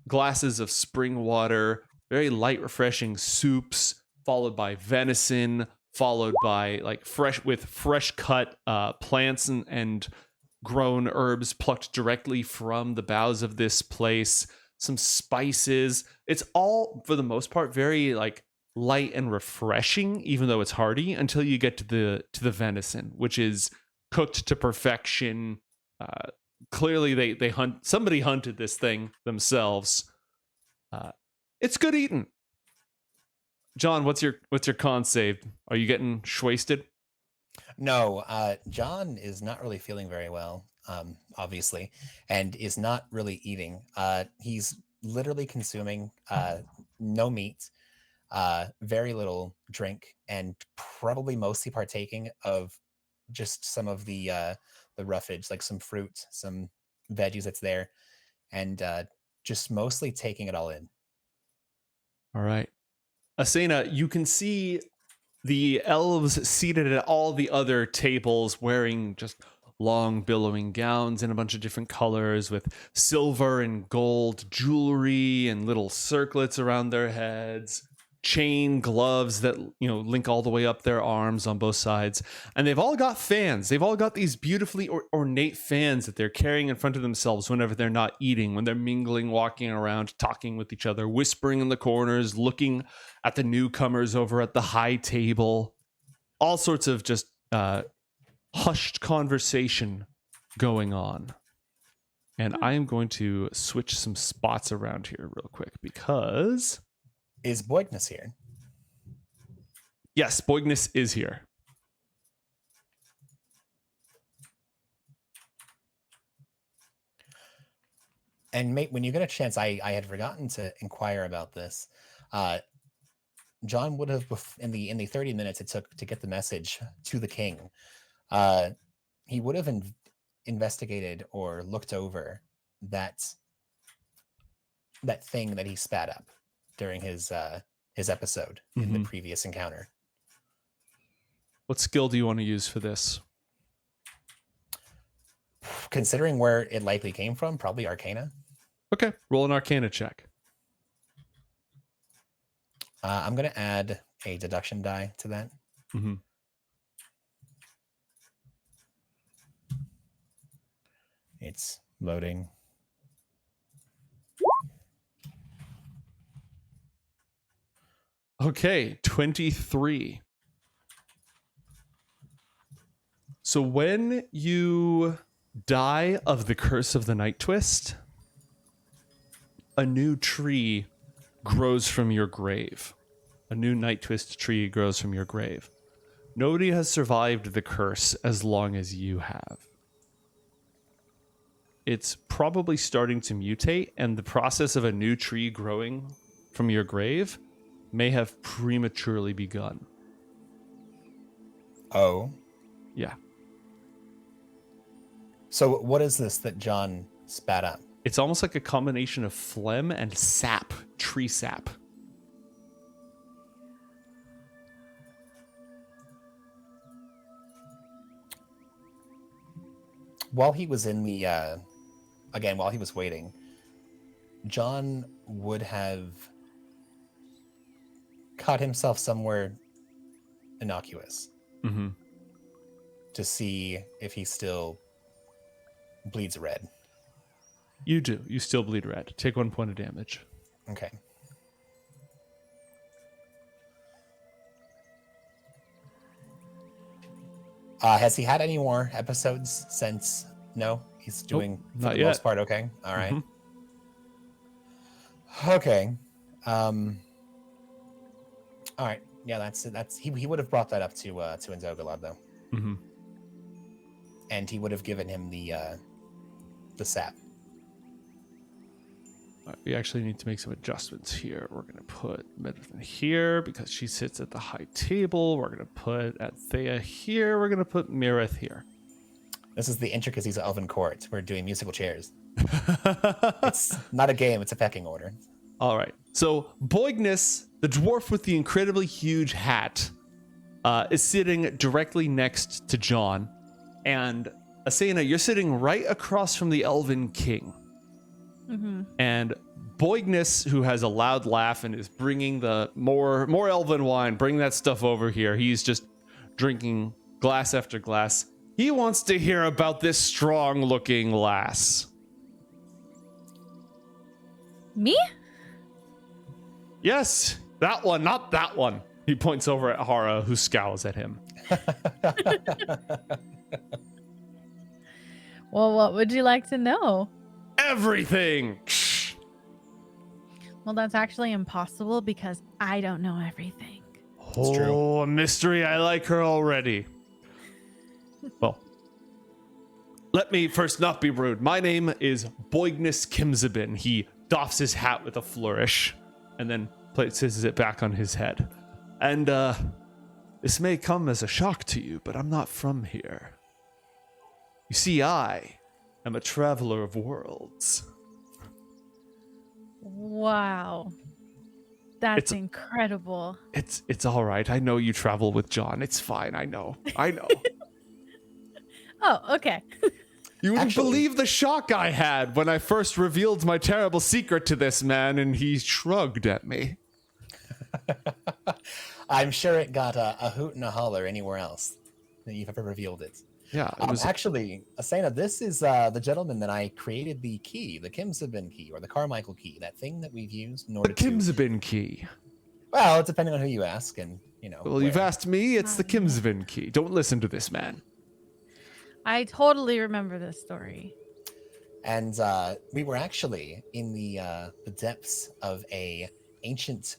glasses of spring water, very light, refreshing soups, followed by venison, followed by like fresh cut plants and grown herbs plucked directly from the boughs of this place, some spices. It's all, for the most part, very like light and refreshing, even though it's hearty, until you get to the venison, which is cooked to perfection. Clearly somebody hunted this thing themselves. It's good eating. John, what's your con save? Are you getting shwasted? No, John is not really feeling very well, obviously, and is not really eating. He's literally consuming no meat, very little drink, and probably mostly partaking of just some of the roughage, like some fruit, some veggies that's there, and just mostly taking it all in. All right. Asena, you can see the elves seated at all the other tables wearing just long billowing gowns in a bunch of different colors with silver and gold jewelry and little circlets around their heads, chain gloves that link all the way up their arms on both sides, and they've all got fans. They've all got these beautifully ornate fans that they're carrying in front of themselves whenever they're not eating, when they're mingling, walking around, talking with each other, whispering in the corners, looking at the newcomers over at the high table. All sorts of just hushed conversation going on. And I am going to switch some spots around here real quick because... Is Boigness here? Yes, Boigness is here. And mate, when you get a chance, I had forgotten to inquire about this. John would have, in the 30 minutes it took to get the message to the king, he would have investigated or looked over that thing that he spat up during his episode in the previous encounter. What skill do you want to use for this? Considering where it likely came from, probably Arcana. Okay, roll an Arcana check. I'm going to add a deduction die to that. Mm-hmm. It's loading. Okay, 23. So when you die of the curse of the Night Twist, a new tree grows from your grave. A new Night Twist tree grows from your grave. Nobody has survived the curse as long as you have. It's probably starting to mutate, and the process of a new tree growing from your grave may have prematurely begun. Oh. Yeah. So what is this that John spat up? It's almost like a combination of phlegm and sap, tree sap. While he was in the, while he was waiting, John would have caught himself somewhere innocuous to see if he still bleeds red. You do. You still bleed red. Take 1 point of damage. Okay. Has he had any more episodes since? No, he's doing for not the yet. most part okay. All right. Okay. All right. Yeah, that's he would have brought that up to Ndogolod though. Mm-hmm. And he would have given him the sap. We actually need to make some adjustments here. We're going to put Medicine here because she sits at the high table. We're going to put Thea here. We're going to put Mirith here. This is the intricacies of Elven Court. We're doing musical chairs. It's not a game. It's a pecking order. All right. So Boigness, the dwarf with the incredibly huge hat, is sitting directly next to John. And Asena, you're sitting right across from the Elven King. Mm-hmm. And Boigness, who has a loud laugh and is bringing the more elven wine, bring that stuff over here. He's just drinking glass after glass. He wants to hear about this strong-looking lass. Me? Yes, that one, not that one. He points over at Hara, who scowls at him. Well, what would you like to know? Everything. Well, that's actually impossible because I don't know everything. It's true. Oh, a mystery. I like her already. Well, let me first not be rude. My name is Boigness Kimzabin. He doffs his hat with a flourish and then places it back on his head. And this may come as a shock to you, but I'm not from here. You see, I am a traveler of worlds. Wow. That's incredible. It's all right. I know you travel with John. It's fine. I know. Oh, okay. You wouldn't Actually- believe the shock I had when I first revealed my terrible secret to this man, and he shrugged at me. I'm sure it got a hoot and a holler anywhere else that you've ever revealed it. Yeah, it was Actually, Asena, this is the gentleman that I created the key, the Kimsabin key, or the Carmichael key, that thing that we've used in the order to... Kimsabin key. Well, depending on who you ask, and, Well, you've where. asked me. It's the Kimsabin key. Don't listen to this man. I totally remember this story. And we were actually in the depths of a ancient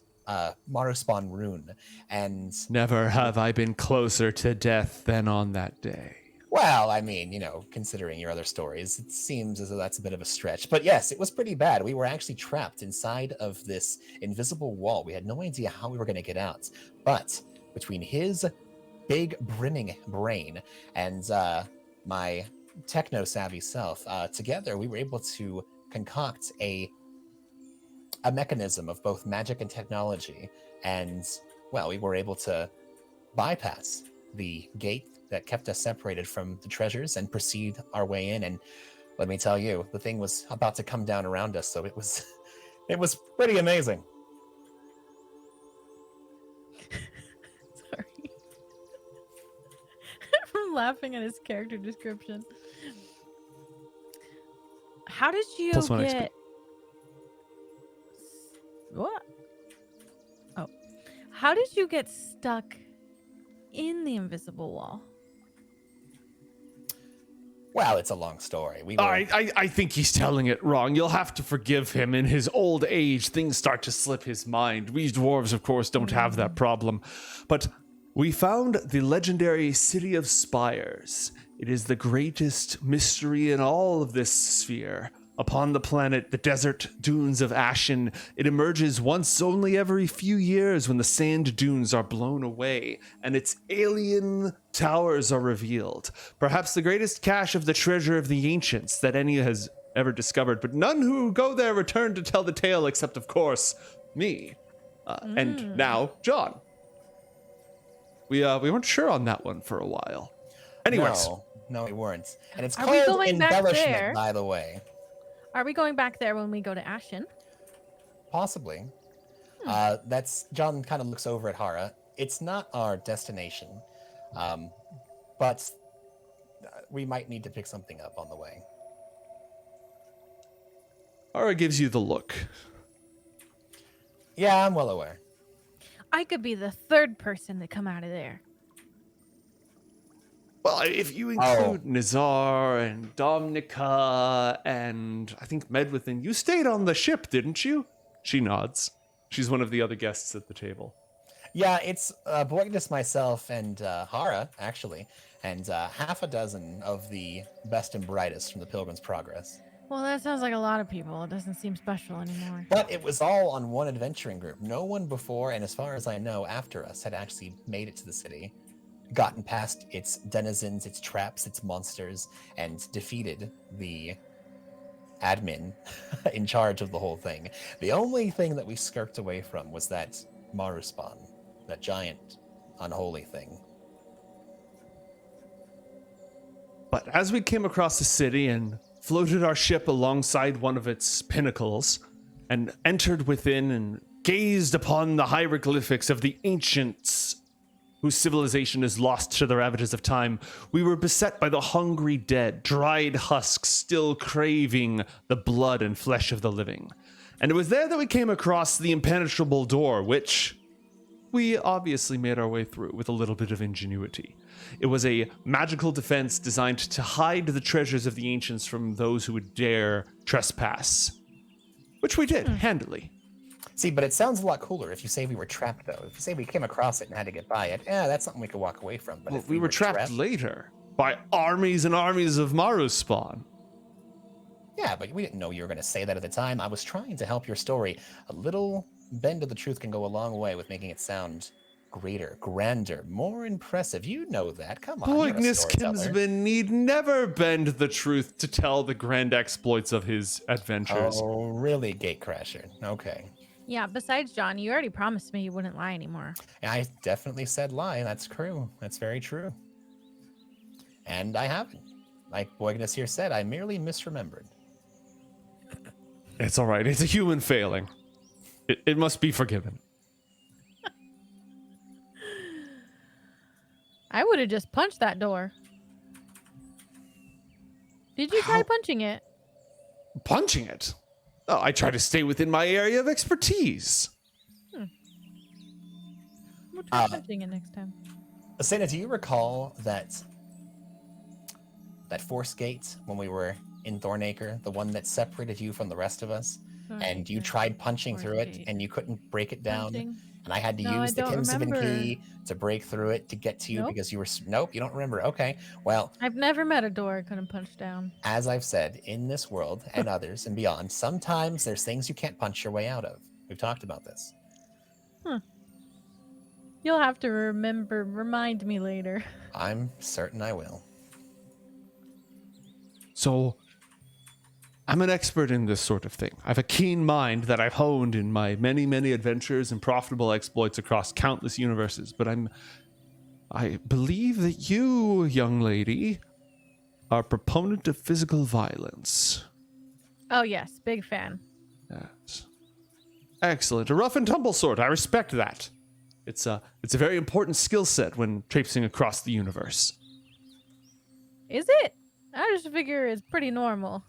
Maruspawn rune, and Never have I been closer to death than on that day. well, I mean, considering your other stories, it seems as though that's a bit of a stretch. But yes, it was pretty bad. We were actually trapped inside of this invisible wall. We had no idea how we were going to get out. But between his big brimming brain and my techno-savvy self, together we were able to concoct a mechanism of both magic and technology. And, well, we were able to bypass the gate that kept us separated from the treasures and proceed our way in. And let me tell you, the thing was about to come down around us, so it was pretty amazing. Sorry. I'm laughing at his character description. How did you Plus 1 XP. get... What? Oh. How did you get stuck in the invisible wall? Well, it's a long story. We were, I think he's telling it wrong. You'll have to forgive him. In his old age, things start to slip his mind. We dwarves, of course, don't have that problem. But we found the legendary City of Spires. It is the greatest mystery in all of this sphere. Upon the planet, the desert dunes of Ashen, it emerges once only every few years when the sand dunes are blown away and its alien towers are revealed. Perhaps the greatest cache of the treasure of the ancients that any has ever discovered, but none who go there return to tell the tale except, of course, me. And now, John. We weren't sure on that one for a while. Anyways. No, we weren't. And it's Are we called going back embellishment, there? by the way. Are we going back there when we go to Ashen? Possibly. That's John kind of looks over at Hara. It's not our destination, but we might need to pick something up on the way. Ara gives you the look. Yeah, I'm well aware. I could be the third person to come out of there. Well, if you include Nizar and Domnica and I think Medwithin, you stayed on the ship, didn't you? She nods. She's one of the other guests at the table. Yeah, it's Boignus, myself, and Hara, actually, and half a dozen of the best and brightest from the Pilgrim's Progress. Well, that sounds like a lot of people. It doesn't seem special anymore. But it was all on one adventuring group. No one before, and as far as I know, after us, had actually made it to the city, gotten past its denizens, its traps, its monsters, and defeated the admin in charge of the whole thing. The only thing that we skirked away from was that Maruspawn, that giant unholy thing. But as we came across the city and floated our ship alongside one of its pinnacles and entered within and gazed upon the hieroglyphics of the ancients whose civilization is lost to the ravages of time, we were beset by the hungry dead, dried husks still craving the blood and flesh of the living. And it was there that we came across the impenetrable door, which we obviously made our way through with a little bit of ingenuity. It was a magical defense designed to hide the treasures of the ancients from those who would dare trespass, which we did handily. See, but it sounds a lot cooler if you say we were trapped, though. If you say we came across it and had to get by it, that's something we could walk away from. But Well, if we were trapped later by armies and armies of Maruspawn. Yeah, but we didn't know you were going to say that at the time. I was trying to help your story. A little bend of the truth can go a long way with making it sound greater, grander, more impressive. You know that. Come on. you're a Boignus storyteller. Kinsman need never bend the truth to tell the grand exploits of his adventures. Oh, really, Gatecrasher? Okay. Yeah, besides John, you already promised me you wouldn't lie anymore. I definitely said lie. That's true. That's very true. And I haven't. Like Boignus here said, I merely misremembered. It's all right. It's a human failing. It must be forgiven. I would have just punched that door. Did you try How- punching it? Punching it? Oh, I try to stay within my area of expertise. We'll try punching it next time. Asena, do you recall that force gate when we were in Thornacre, the one that separated you from the rest of us? And you tried punching through it and you couldn't break it down. Punching. And I had to No, I use the don't Kimsivan remember. key to break through it to get to you Nope. because you were... Nope, you don't remember. Okay. Well, I've never met a door I couldn't punch down. as I've said, in this world and others and beyond, sometimes there's things you can't punch your way out of. We've talked about this. You'll have to remind me later. I'm certain I will. So, I'm an expert in this sort of thing. I have a keen mind that I've honed in my many, many adventures and profitable exploits across countless universes. But I believe that you, young lady, are a proponent of physical violence. Oh yes, big fan. Yes. Excellent. A rough and tumble sort. I respect that. It's a very important skill set when traipsing across the universe. Is it? I just figure it's pretty normal.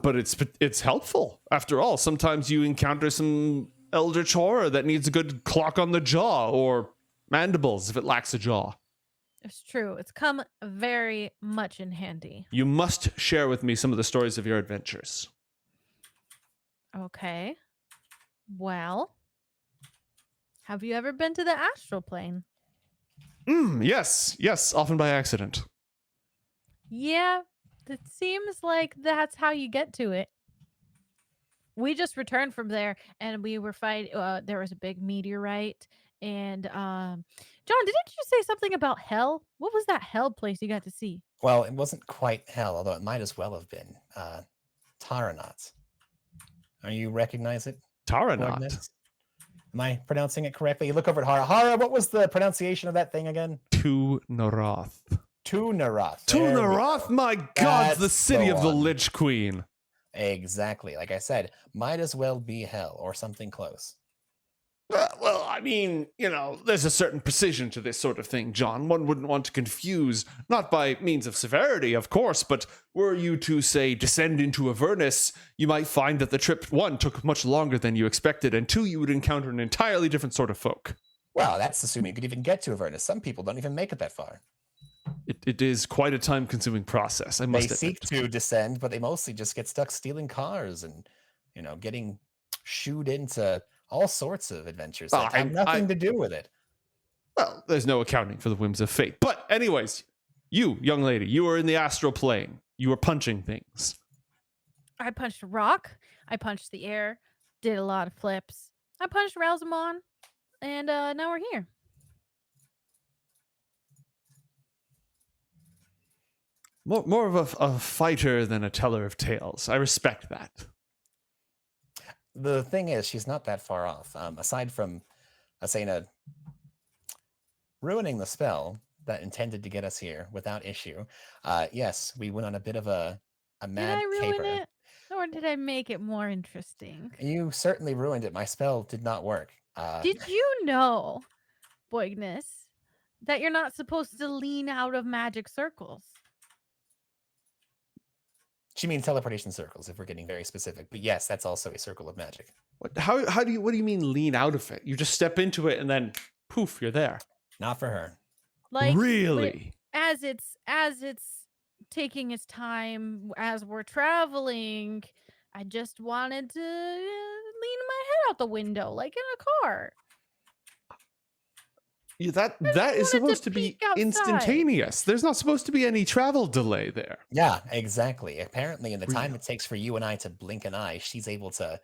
But it's helpful. After all, sometimes you encounter some eldritch horror that needs a good clock on the jaw, or mandibles if it lacks a jaw. It's true. It's come very much in handy. You must share with me some of the stories of your adventures. Okay. Well, have you ever been to the astral plane? Yes, often by accident. Yeah, it seems like that's how you get to it. We just returned from there and we were fighting. There was a big meteorite. And John, didn't you say something about hell? What was that hell place you got to see? Well, it wasn't quite hell, although it might as well have been. Taranot. You recognize it? Taranot. Boignus? Am I pronouncing it correctly? You look over at Hara. Hara, what was the pronunciation of that thing again? To Narath. Tunaroth. To Narath, my God, That's the city the of the one. Lich Queen. Exactly. Like I said, might as well be hell or something close. Well, I mean, there's a certain precision to this sort of thing, John. One wouldn't want to confuse, not by means of severity, of course, but were you to, say, descend into Avernus, you might find that the trip, 1, took much longer than you expected, and 2, you would encounter an entirely different sort of folk. Well, that's assuming you could even get to Avernus. Some people don't even make it that far. It is quite a time-consuming process, I They must seek admit. to descend, but they mostly just get stuck stealing cars and, getting shooed into all sorts of adventures that have nothing to do with it. Well, there's no accounting for the whims of fate. But anyways, you, young lady, you were in the astral plane. You were punching things. I punched a rock. I punched the air. Did a lot of flips. I punched Rosamond. And now we're here. More of a fighter than a teller of tales. I respect that. The thing is, she's not that far off. Aside from Asena ruining the spell that intended to get us here without issue, yes, we went on a bit of a mad Did I ruin caper. it? Or did I make it more interesting? You certainly ruined it. My spell did not work. Did you know, Boignus, that you're not supposed to lean out of magic circles? She means teleportation circles, if we're getting very specific. But yes, that's also a circle of magic. What do you mean lean out of it? You just step into it and then poof, you're there. Not for her. Like Really? as it's taking its time as we're traveling, I just wanted to lean my head out the window like in a car. Yeah, that just is wanted supposed to to be peek outside. instantaneous. There's not supposed to be any travel delay there. Yeah, exactly. Apparently, in the time Really? it takes for you and I to blink an eye, she's able to,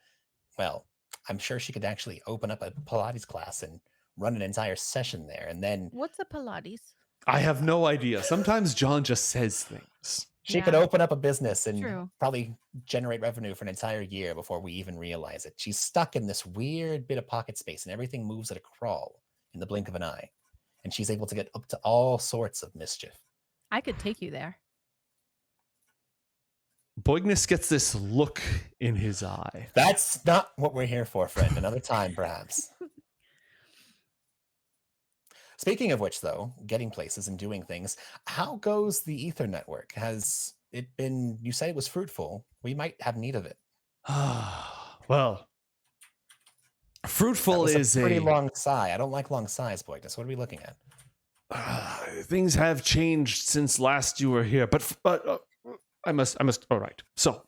well, I'm sure she could actually open up a Pilates class and run an entire session there. And then What's a Pilates? I have no idea. Sometimes John just says things. She could Yeah. open up a business and True. probably generate revenue for an entire year before we even realize it. She's stuck in this weird bit of pocket space and everything moves at a crawl in the blink of an eye. And she's able to get up to all sorts of mischief. I could take you there. Boignus gets this look in his eye. That's not what we're here for, friend. Another time, perhaps. Speaking of which, though, getting places and doing things, how goes the Ether network? Has it been, you said it was fruitful. We might have need of it. Well, fruitful is a pretty a long sigh. I don't like long sighs, Boignus. What are we looking at? things have changed since last you were here, but I must. All right. So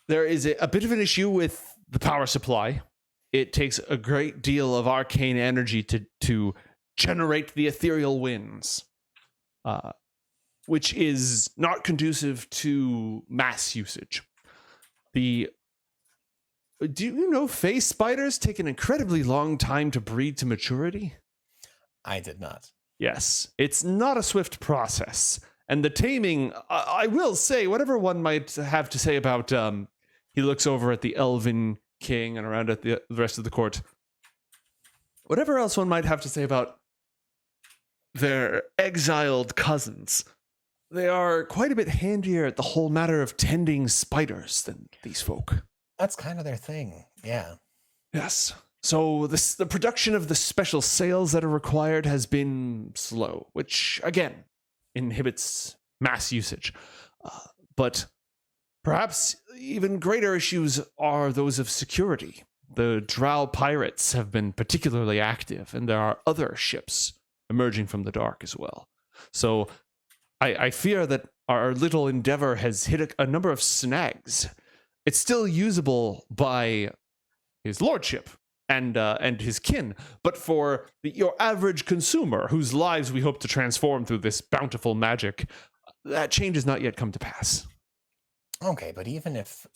there is a bit of an issue with the power supply. It takes a great deal of arcane energy to generate the ethereal winds, which is not conducive to mass usage. Do you know face spiders take an incredibly long time to breed to maturity? I did not. Yes, it's not a swift process. And the taming, I will say, whatever one might have to say about, he looks over at the elven king and around at the rest of the court. Whatever else one might have to say about their exiled cousins, they are quite a bit handier at the whole matter of tending spiders than these folk. That's kind of their thing. Yeah. Yes. So the production of the special sails that are required has been slow, which, again, inhibits mass usage. But perhaps even greater issues are those of security. The drow pirates have been particularly active, and there are other ships emerging from the dark as well. So I fear that our little endeavor has hit a number of snags. It's still usable by his lordship and his kin, but for your average consumer whose lives we hope to transform through this bountiful magic, that change has not yet come to pass. Okay, but even if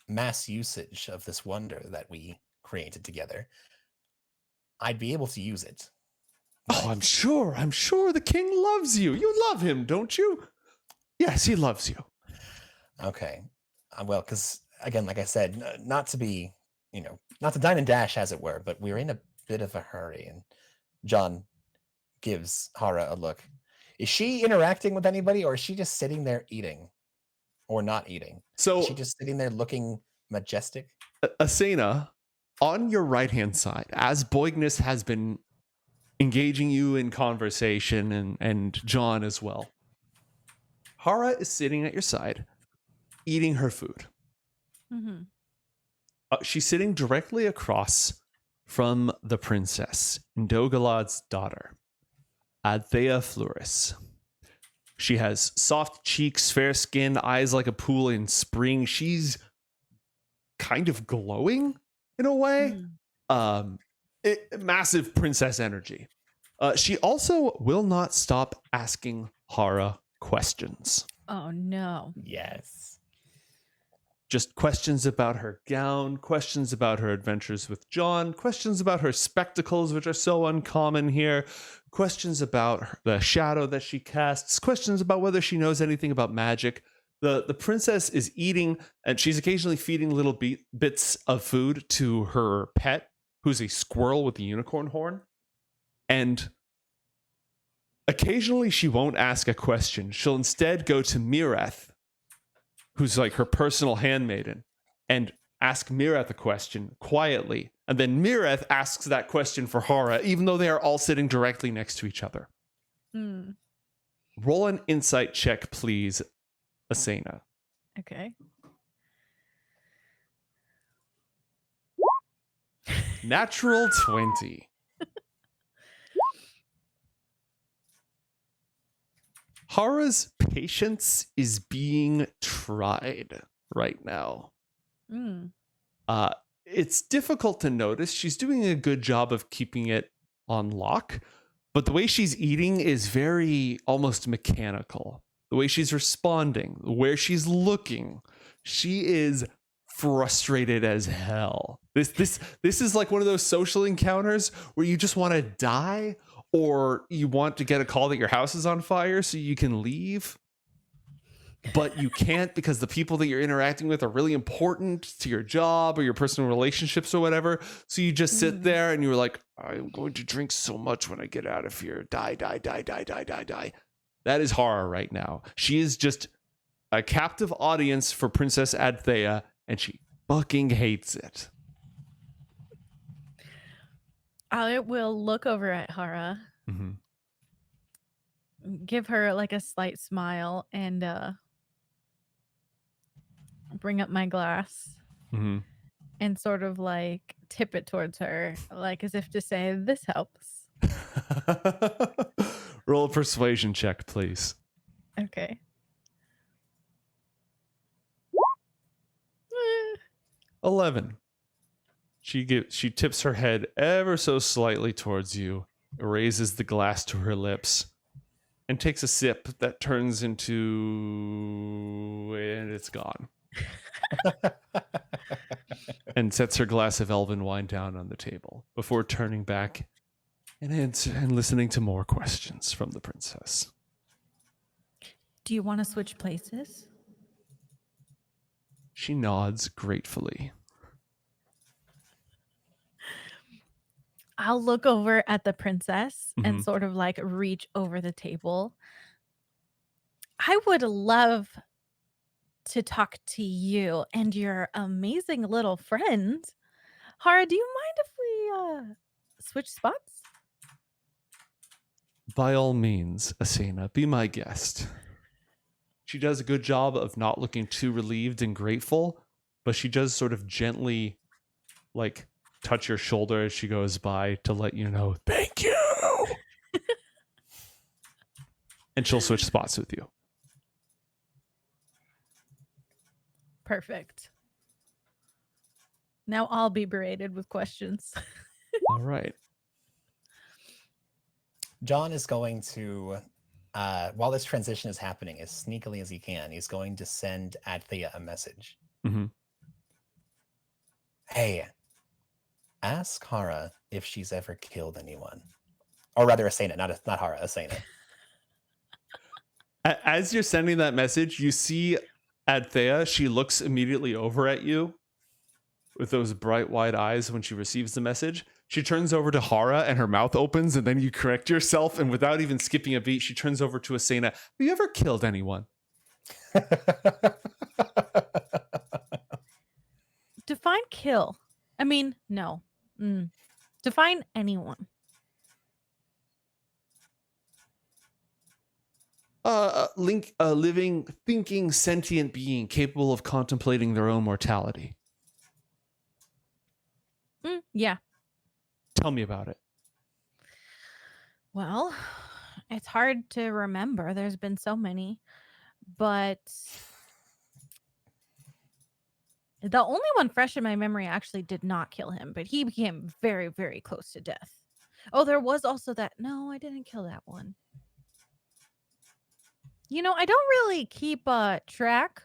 mass usage of this wonder that we created together, I'd be able to use it. Oh, I'm sure the king loves you. You love him, don't you? Yes, he loves you. Okay. Well, because, again, like I said, not to be, not to dine and dash, as it were, but we're in a bit of a hurry. And John gives Hara a look. Is she interacting with anybody, or is she just sitting there eating or not eating? So is she just sitting there looking majestic? Asena, on your right-hand side, as Boignus has been engaging you in conversation and John as well, Hara is sitting at your side, eating her food. Mm-hmm. She's sitting directly across from the princess, Ndogalad's daughter, Adthea Fleuris. She has soft cheeks, fair skin, eyes like a pool in spring. She's kind of glowing in a way. Massive princess energy. She also will not stop asking Hara questions. Oh, no. Yes. Just questions about her gown, questions about her adventures with John, questions about her spectacles, which are so uncommon here, questions about the shadow that she casts, questions about whether she knows anything about magic. The princess is eating, and she's occasionally feeding little bits of food to her pet, who's a squirrel with a unicorn horn. And occasionally she won't ask a question. She'll instead go to Mireth, who's like her personal handmaiden, and ask Mireth a question quietly. And then Mireth asks that question for Hara, even though they are all sitting directly next to each other. Roll an insight check, please, Asena. Okay. Natural 20. Hara's patience is being tried right now. It's difficult to notice. She's doing a good job of keeping it on lock, but the way she's eating is very almost mechanical. The way she's responding, where she's looking, she is frustrated as hell. This is like one of those social encounters where you just want to die or you want to get a call that your house is on fire so you can leave, but you can't because the people that you're interacting with are really important to your job or your personal relationships or whatever. So you just sit there and you're like, I'm going to drink so much when I get out of here. Die, die, die, die, die, die, die. That is horror right now. She is just a captive audience for Princess Adthea, and she fucking hates it. I will look over at Hara, give her like a slight smile, and bring up my glass and sort of like tip it towards her, like as if to say, this helps. Roll a persuasion check, please. Okay. 11. She tips her head ever so slightly towards you, raises the glass to her lips, and takes a sip that turns into... and it's gone. And sets her glass of elven wine down on the table before turning back and listening to more questions from the princess. Do you want to switch places? She nods gratefully. I'll look over at the princess and sort of like reach over the table. I would love to talk to you and your amazing little friend. Hara, do you mind if we switch spots? By all means, Asena, be my guest. She does a good job of not looking too relieved and grateful, but she does sort of gently like touch your shoulder as she goes by to let you know, thank you. And she'll switch spots with you. Perfect. Now I'll be berated with questions. All right. John is going to, while this transition is happening, as sneakily as he can, he's going to send Adthea a message. Hey, ask Hara if she's ever killed anyone. Or rather, Asena, not Hara, Asena. As you're sending that message, you see Adthea. She looks immediately over at you with those bright wide eyes when she receives the message. She turns over to Hara and her mouth opens, and then you correct yourself, and without even skipping a beat, she turns over to Asena. Have you ever killed anyone? Define kill. I mean, no. Define anyone. A living, thinking, sentient being capable of contemplating their own mortality. Yeah. Tell me about it. Well, it's hard to remember. There's been so many. But the only one fresh in my memory actually did not kill him, but he became very, very close to death. Oh, there was also that. No, I didn't kill that one. You know, I don't really keep track,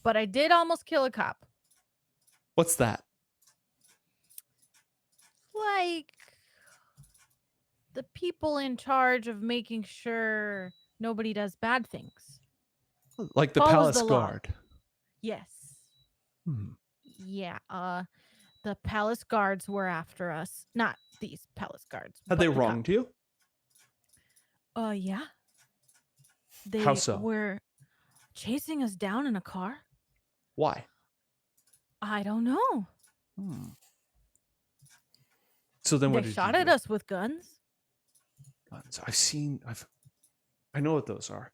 but I did almost kill a cop. What's that? Like the people in charge of making sure nobody does bad things. Like the Follows palace the law. guard. Yes. Yeah. The palace guards were after us. Not these palace guards. Had but they the wronged you? Yeah. They How so? were chasing us down in a car. Why? I don't know. So then what They did shot you at do? us with guns. Guns. I know what those are.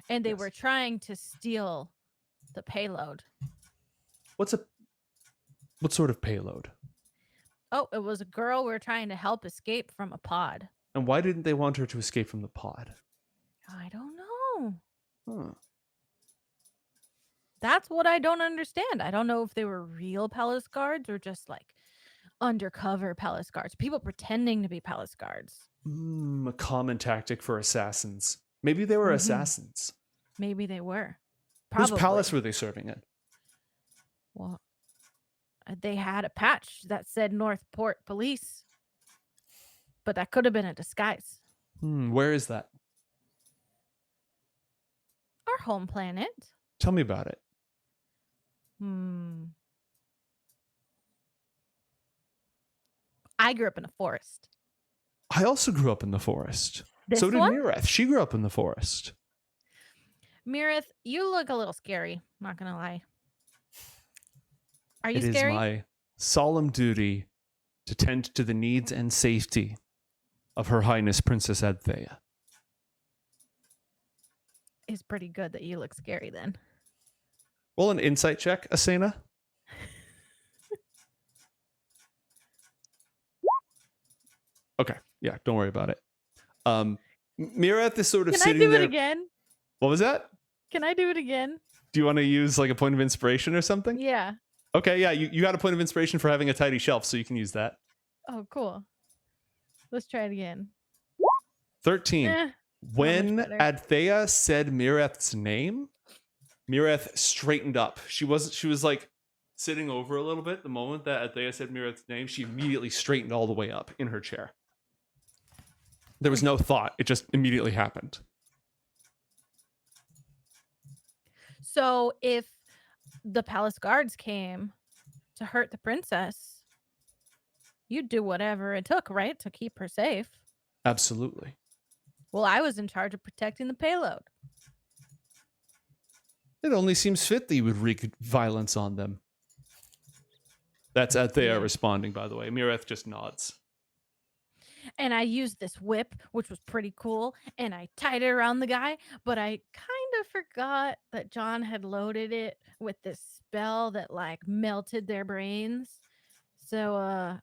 And they Yes. were trying to steal the payload. What sort of payload? Oh, it was a girl we were trying to help escape from a pod. And why didn't they want her to escape from the pod? I don't know. Huh. That's what I don't understand. I don't know if they were real palace guards or just like undercover palace guards. People pretending to be palace guards. A common tactic for assassins. Maybe they were assassins. Maybe they were. Probably. Whose palace were they serving in? Well, they had a patch that said Northport Police. but that could have been a disguise. Where is that? Our home planet. Tell me about it. I grew up in a forest. I also grew up in the forest. This So did one? Mireth. She grew up in the forest. Mireth, you look a little scary. Not gonna lie. Are you It is scary? my solemn duty to tend to the needs and safety of Her Highness Princess Adthea. It's pretty good that you look scary then. Roll an insight check, Asena. Okay, yeah, don't worry about it. Mireth is sort of Can I sitting do there. it again? What was that? Can I do it again? Do you want to use like a point of inspiration or something? Yeah. Okay, yeah, you got a point of inspiration for having a tidy shelf, so you can use that. Oh, cool. Let's try it again. 13. When better. Adthea said Mireth's name, Mireth straightened up. She was like sitting over a little bit. The moment that Adthea said Mireth's name, she immediately straightened all the way up in her chair. There was no thought. It just immediately happened. So if the palace guards came to hurt the princess, you'd do whatever it took, right? To keep her safe. Absolutely. Well, I was in charge of protecting the payload. It only seems fit that you would wreak violence on them. That's Adthea responding, by the way. Mireth just nods. And I used this whip, which was pretty cool, and I tied it around the guy, but I kind of forgot that John had loaded it with this spell that like melted their brains. So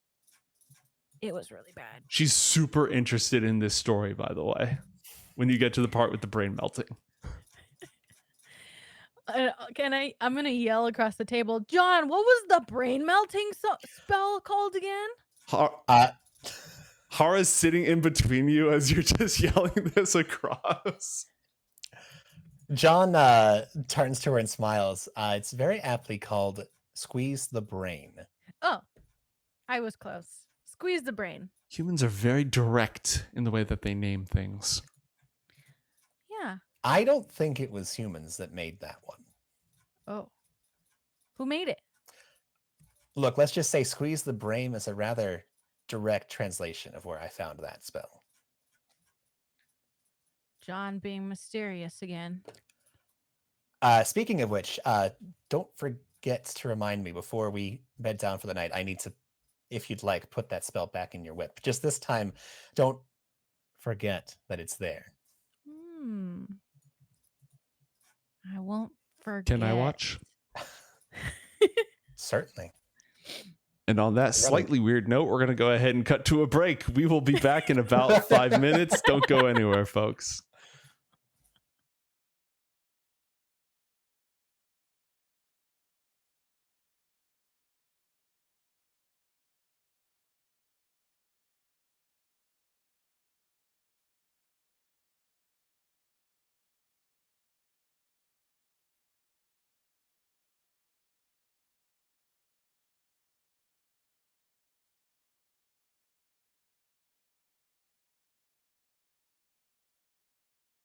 it was really bad. She's super interested in this story, by the way, when you get to the part with the brain melting. I'm going to yell across the table, John, what was the brain melting spell called again? Hara's sitting in between you as you're just yelling this across. John turns to her and smiles. It's very aptly called Squeeze the Brain. Oh, I was close. Squeeze the brain. Humans are very direct in the way that they name things. Yeah. I don't think it was humans that made that one. Oh. Who made it? Look, let's just say Squeeze the Brain is a rather direct translation of where I found that spell. John being mysterious again. Speaking of which, don't forget to remind me before we bed down for the night. I need to, if you'd like, put that spell back in your whip. Just this time, don't forget that it's there. I won't forget. Can I watch? Certainly. And on that slightly weird note, we're going to go ahead and cut to a break. We will be back in about 5 minutes. Don't go anywhere, folks.